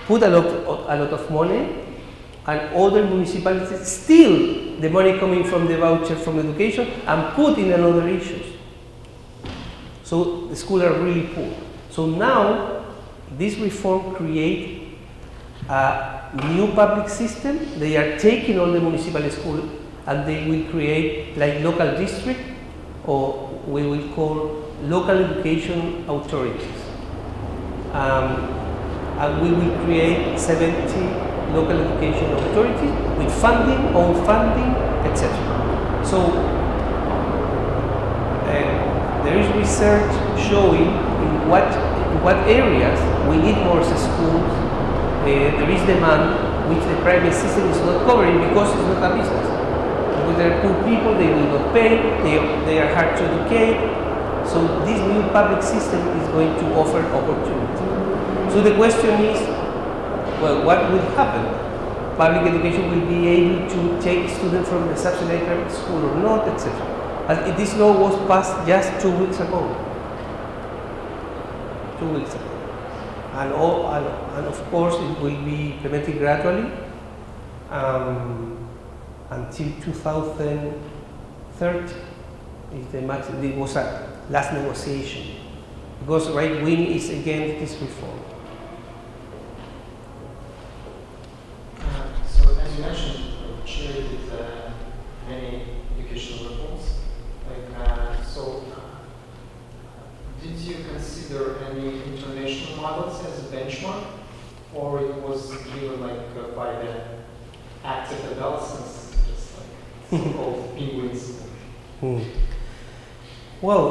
put a lot of money, and other municipalities steal the money coming from the voucher from education and put in another issues. So the schools are really poor. So now this reform creates a new public system. They are taking all the municipal schools and they will create like local district, or we will call local education authorities. And we will create 70 local education authorities with funding, own funding, etc. So there is research showing in what areas we need more schools. There is demand which the private system is not covering because it's not a business. Because there are poor people, they will not pay, they are hard to educate. So this new public system is going to offer opportunity. So the question is, well, what will happen? Public education will be able to take students from the subsidized private school or not, etc. And this law was passed just 2 weeks ago. 2 weeks ago. And of course it will be implemented gradually until 2030. Is the max. It was a last negotiation because right wing is against this reform. So as you mentioned, Chile did many educational reforms. Did you consider any international models as a benchmark, or it was given by the active adolescents, just like so-called penguins? Well,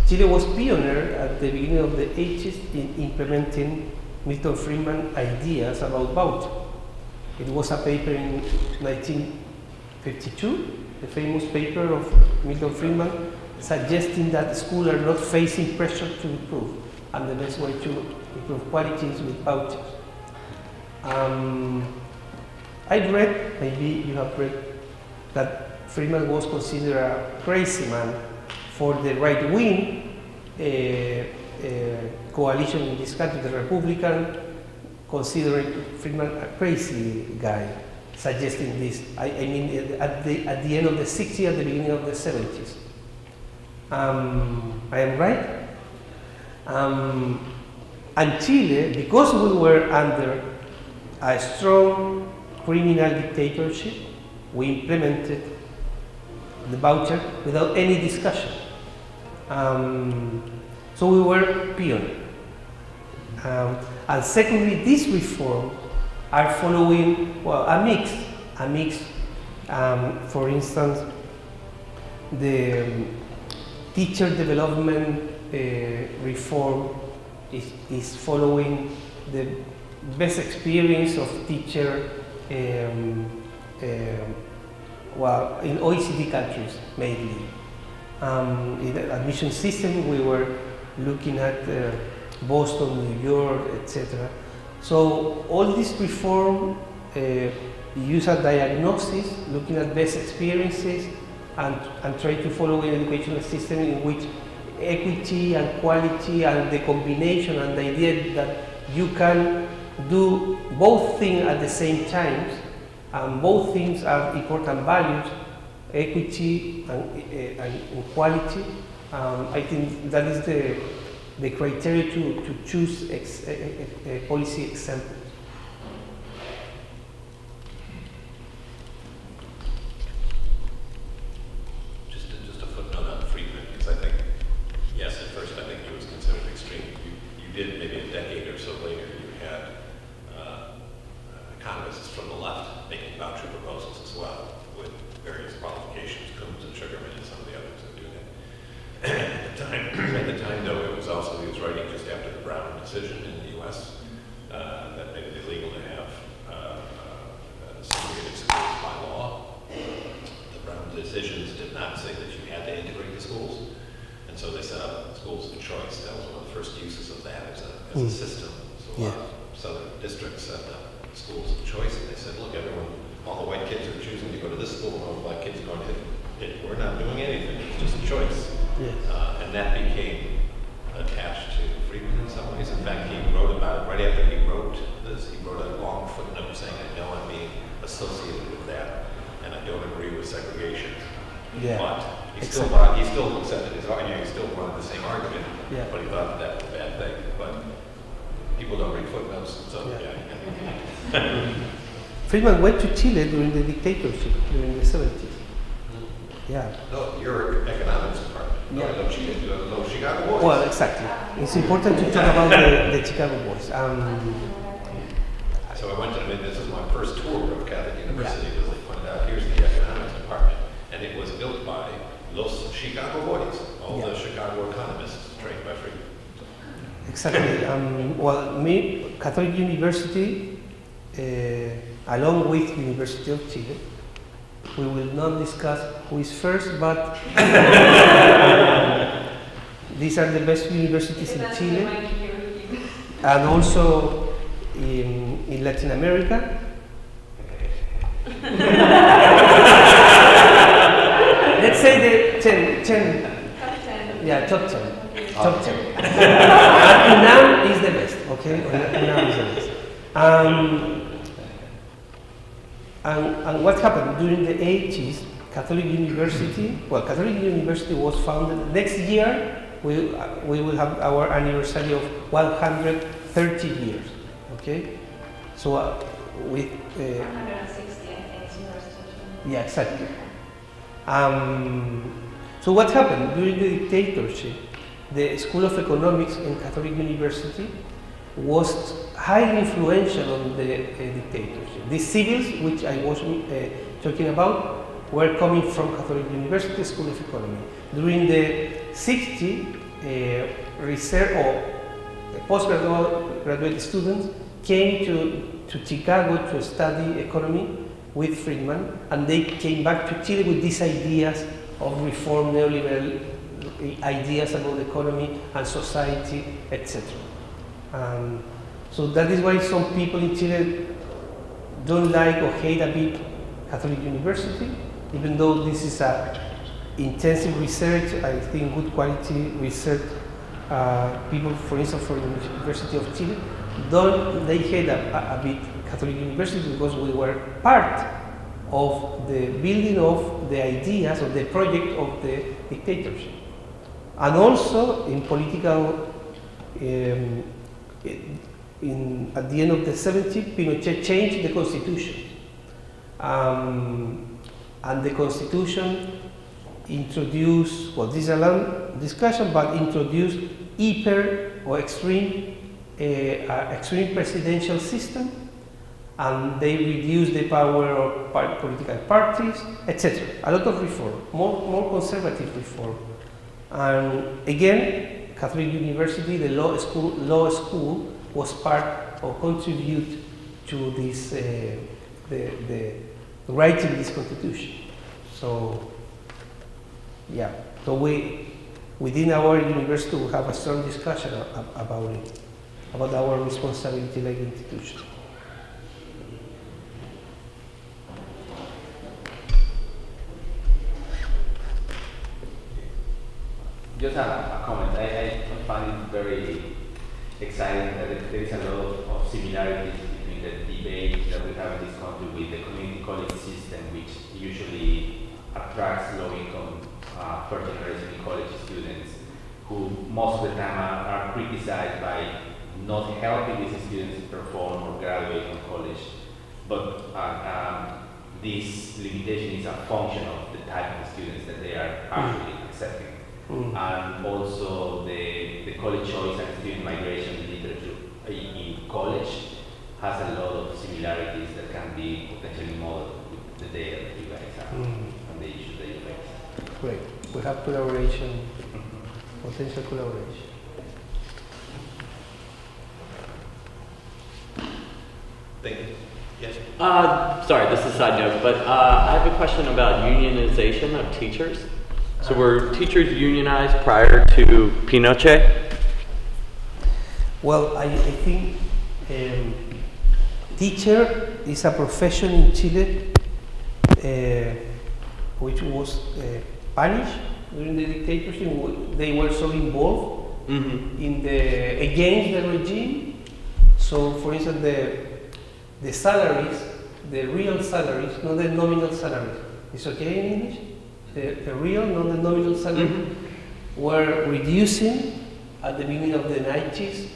Chile was pioneer at the beginning of the 80s in implementing Milton Friedman ideas about voucher. It was a paper in 1952, the famous paper of Milton Friedman, suggesting that schools are not facing pressure to improve, and the best way to improve quality is with vouchers. I read, maybe you have read, that Friedman was considered a crazy man for the right-wing coalition in this country, the Republican, considering Friedman a crazy guy, suggesting this. I mean, at the end of the 60s, at the beginning of the 70s. I am right? And Chile, because we were under a strong criminal dictatorship, we implemented the voucher without any discussion. So we were pioneer. And secondly, these reforms are following, well, a mix. For instance, the teacher development reform is following the best experience of teacher well, in OECD countries mainly. In the admission system, we were looking at Boston, New York, etc. So all this reform use a diagnosis, looking at best experiences, and try to follow an educational system in which equity and quality and the combination and the idea that you can do both things at the same time, and both things are important values, equity and quality. I think that is the criteria to choose a policy example. Just a footnote on Friedman, because I think, yes, at first I think he was considered extreme. You did, maybe a decade or so later, you had economists from the left making voucher proposals as well, with various qualifications, Coombs and Sugarman and some of the others that do that. At the time, though, it was also, he was writing just after the Brown decision in the U.S. That made it illegal to have segregated schools by law. The Brown decisions did not say that you had to integrate the schools, and so they set up schools of choice. That was one of the first uses of that as a system. So a lot of southern districts set up schools of choice, and they said, look, all the white kids are choosing to go to this school, and all the black kids are going to it. We're not doing anything, it's just a choice. Yes. And that became attached to Friedman in some ways. In fact, he wrote about it right after he wrote this. He wrote a long footnote saying, I know I'm being associated with that, and I don't agree with segregation. Yeah. But he still accepted his argument, he still wanted the same argument, Yeah. but he thought that was a bad thing. But people don't read footnotes, so Yeah. yeah. Friedman went to Chile during the dictatorship, during the 70s. Yeah. No, your economics department. Yeah. No, Chicago boys. Well, exactly. It's important to talk about the Chicago boys. So I went to, this is my first tour of Catholic University, as they pointed out, here's the economics department. And it was built by Los Chicago boys, all the Chicago economists trained by Friedman. Exactly. Catholic University, along with University of Chile, we will not discuss who is first, but these are the best universities in Chile, and also in Latin America. Let's say the 10. Top 10. Yeah, top 10. Top 10. And UNAM is the best, okay? UNAM is the best. And what happened during the 80s, Catholic University was founded. Next year, we will have our anniversary of 130 years, okay? So with 160, I think, is University. yeah, exactly. So what happened during the dictatorship? The School of Economics in Catholic University was highly influential on the dictatorship. The civils, which I was talking about, were coming from Catholic University School of Economy. During the 60s, research or postgraduate students came to Chicago to study economy with Friedman, and they came back to Chile with these ideas of reform, neoliberal ideas about the economy and society, etc. So that is why some people in Chile don't like or hate a bit Catholic University, even though this is a intensive research, I think good quality research. People, for instance, from the University of Chile, they hate a bit Catholic University because we were part of the building of the ideas of the project of the dictatorship. And also in political, at the end of the 70s, Pinochet changed the constitution. And the constitution introduced, well, this is a long discussion, but introduced hyper or extreme presidential system, and they reduced the power of political parties, etc. A lot of reform, more conservative reform. And again, Catholic University, the law school was part or contribute to this, the writing this constitution. So, yeah, so within our university we have a strong discussion about it, about our responsibility like institution. Just a comment. I find it very exciting that there is a lot of similarities between the debate that we have in this country with the community college system, which usually attracts low-income first-generation college students who most of the time are criticized by not helping these students perform or graduate from college. But this limitation is a function of the type of students that they are actually accepting. And also the college choice and student migration literature in college has a lot of similarities that can be potentially modeled with the data that you guys have and the issues that you face. Great. We have collaboration, potential collaboration. Thank you. Yes. Sorry, this is a side note, but I have a question about unionization of teachers. So were teachers unionized prior to Pinochet? Well, I think teacher is a profession in Chile which was punished during the dictatorship. They were so involved in against the regime. So, for instance, the salaries, the real salaries, not the nominal salaries. It's okay in English? The real, not the nominal salaries, were reducing at the beginning of the 90s.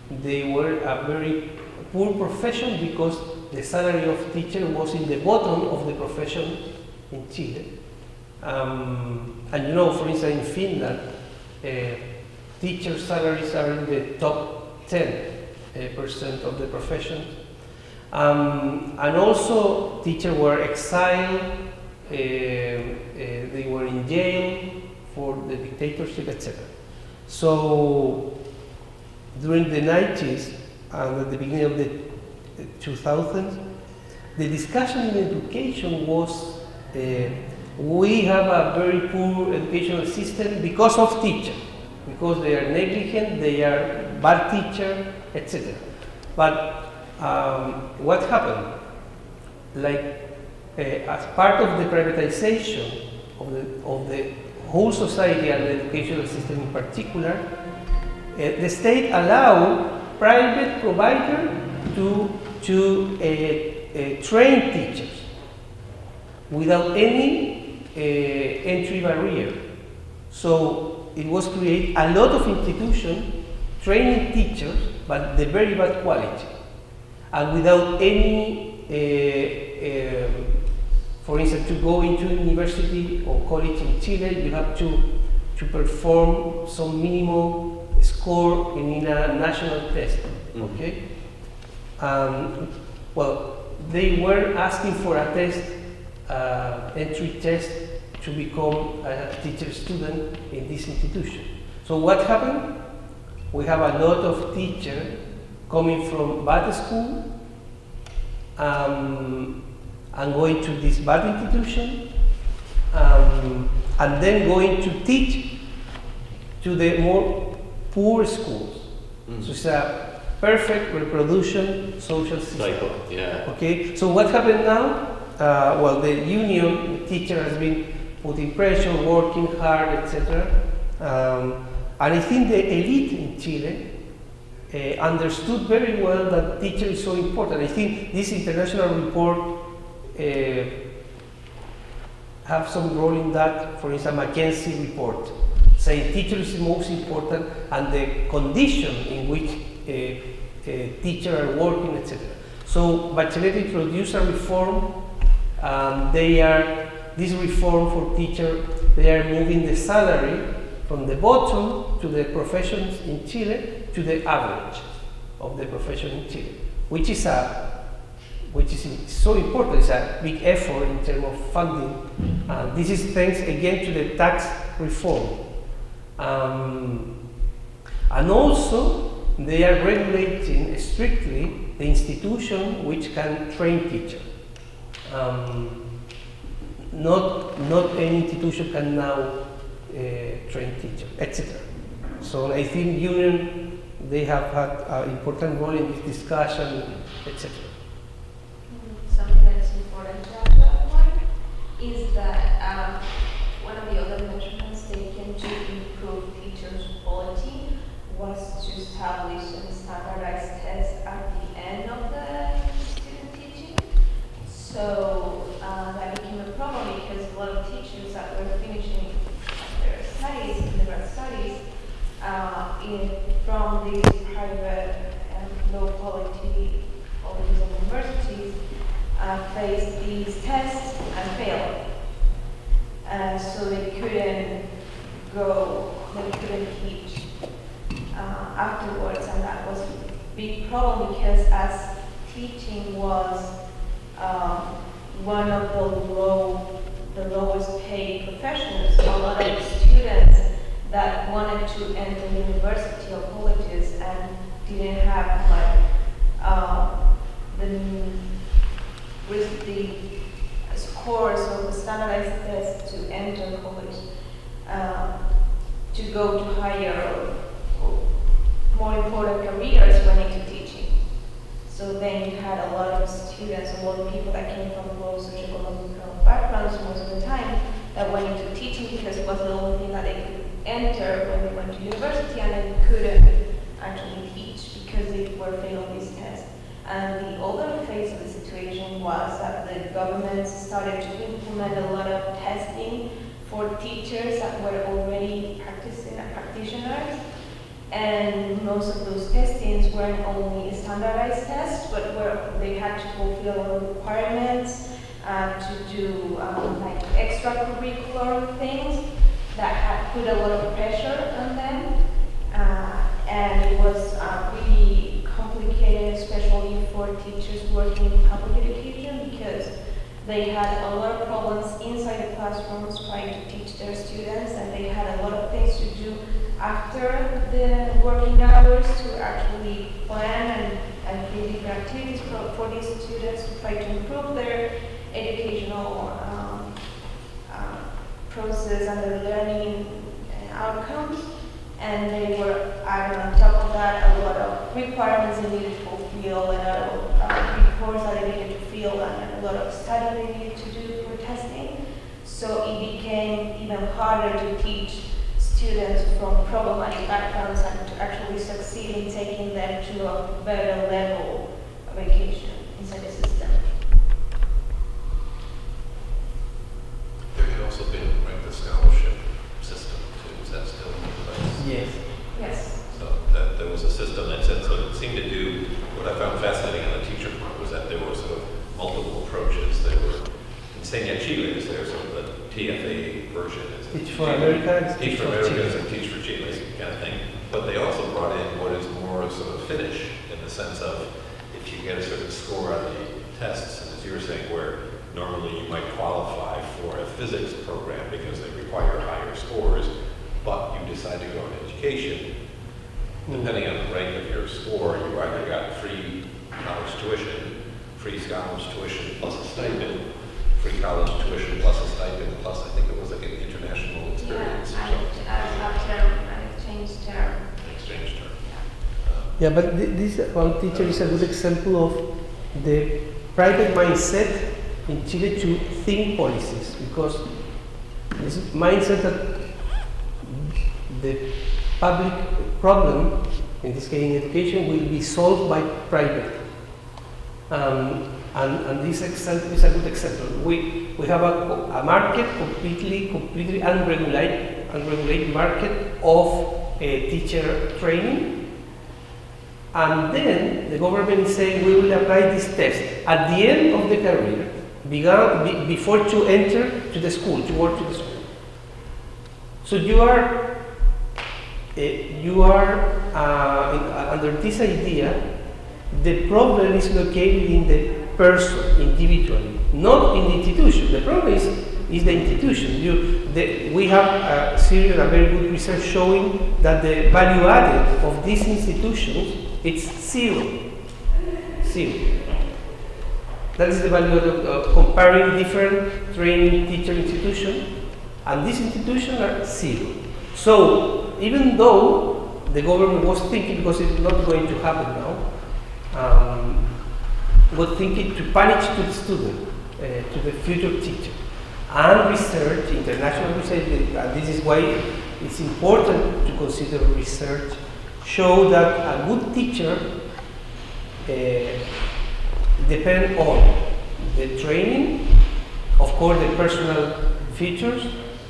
they were a very poor profession because the salary of teacher was in the bottom of the profession in Chile. And you know, for instance, in Finland, teacher salaries are in the top 10% of the profession. And also, teachers were exiled, they were in jail for the dictatorship, etc. So, during the 90s and at the beginning of the 2000s, the discussion in education was we have a very poor educational system because of teachers, because they are negligent, they are bad teachers, etc. But what happened? Like as part of the privatization of the whole society and the educational system in particular, the state allowed private providers to train teachers without any entry barrier. So it was created a lot of institutions training teachers, but the very bad quality, and without any, for instance, to go into university or college in Chile, you have to perform some minimum score in a national test. Okay. Well, they were asking for a test, entry test, to become a teacher student in this institution. So what happened? We have a lot of teachers coming from bad school and going to this bad institution and then going to teach to the more poor schools. So it's a perfect reproduction social system. Cycle, yeah. Okay, so what happened now? Well, the union, the teacher has been putting pressure, working hard, etc. And I think the elite in Chile understood very well that teacher is so important. I think this international report have some role in that. For instance, McKinsey report saying teacher is the most important and the condition in which teachers are working, etc. So Bachelet introduced a reform. This reform for teachers, they are moving the salary from the bottom to the professions in Chile to the average of the profession in Chile, which is so important. It's a big effort in terms of funding. This is thanks again to the tax reform. And also, they are regulating strictly the institution which can train teachers. Not any institution can now train teachers, etc. So I think union, they have had an important role in this discussion, etc. Something that's important to add to that point is that one of the other measurements taken to improve teachers' quality was to establish and standardize tests at the end of the student teaching. So that became a problem because a lot of teachers that were finishing their studies, undergrad studies, from these private and low quality colleges and universities, faced these tests and failed. So they couldn't teach afterwards, and that was a big problem because as teaching was one of the lowest paid professions, a lot of students that wanted to enter university or colleges and didn't have the scores or the standardized tests to enter college, to go to higher or more important careers went into teaching. So then you had a lot of students, a lot of people that came from low socioeconomic backgrounds most of the time that went into teaching because it was the only thing that they could enter when they went to university, and they couldn't actually teach because they were failing these tests. And the other phase of the situation was that the government started to implement a lot of testing for teachers that were already practitioners, And most of those testings weren't only standardized tests, but where they had to fulfill all the requirements to do like extracurricular things that had put a lot of pressure on them. And it was really complicated, especially for teachers working in public education, because they had a lot of problems inside the classrooms trying to teach their students, and they had a lot of things to do after the working hours to actually plan and do different activities for these students to try to improve their educational process and their learning outcomes. And they were adding on top of that a lot of requirements they needed to fulfill, and a lot of reports that they needed to fill, and a lot of study they needed to do for testing. So it became even harder to teach students from problematic backgrounds and to actually succeed in taking them to a better level of education inside the system. There had also been the scholarship system too. Is that still in place? Yes. Yes. So that there was a system that said, so it seemed to do, what I found fascinating on the teacher part was that there were sort of multiple approaches. There were, in St. Chile, is there sort of the TFA version? Teach for America, Teach for Americans and Teach for Chile kind of thing. But they also brought in what is more sort of Finnish in the sense of if you get a certain score on the tests, and as you were saying, where normally you might qualify for a physics program because they require higher scores, but you decide to go into education, depending on the rank of your score, you either got free college tuition, free college tuition plus a stipend, free college tuition plus a stipend, plus I think it was like an international experience. An exchange term. An exchange term. Yeah, but this one teacher is a good example of the private mindset in Chile to think policies, because this mindset that the public problem, in this case in education, will be solved by private. And this example is a good example. We have a market completely unregulated market of teacher training. And then the government is saying we will apply this test at the end of the career, before to enter to the school, to work to the school. So you are under this idea, the problem is located in the person individually, not in the institution. The problem is the institution. We have a very good research showing that the value added of these institutions it's zero. That is the value of comparing different training teacher institutions, and these institutions are zero. So even though the government was thinking, because it's not going to happen now, was thinking to punish to the student, to the future teacher, and research, international research, and this is why it's important to consider research, show that a good teacher depends on the training, of course the personal features,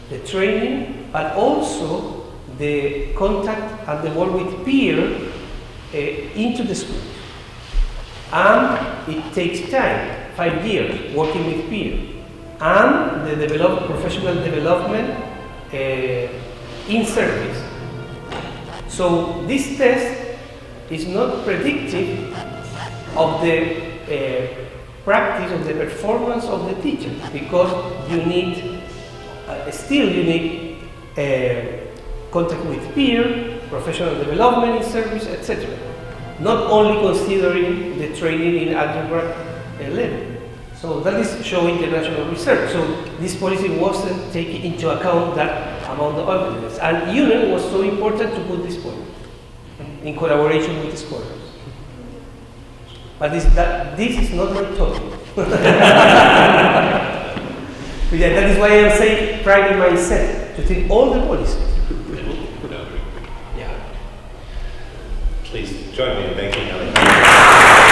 the training, but also the contact and the work with peer into the school. And it takes time, 5 years, working with peer. And the professional development in service. So this test is not predictive of the practice of the performance of the teacher, because you need contact with peer, professional development in service, etc. Not only considering the training in undergrad level. So that is showing international research. So this policy wasn't taking into account that amount of evidence. And Union was so important to put this point in collaboration with the scholars. But this is not my topic. Yeah, that is why I'm saying private mindset, to think all the policies. Yeah. Please join me in thanking Alejandro.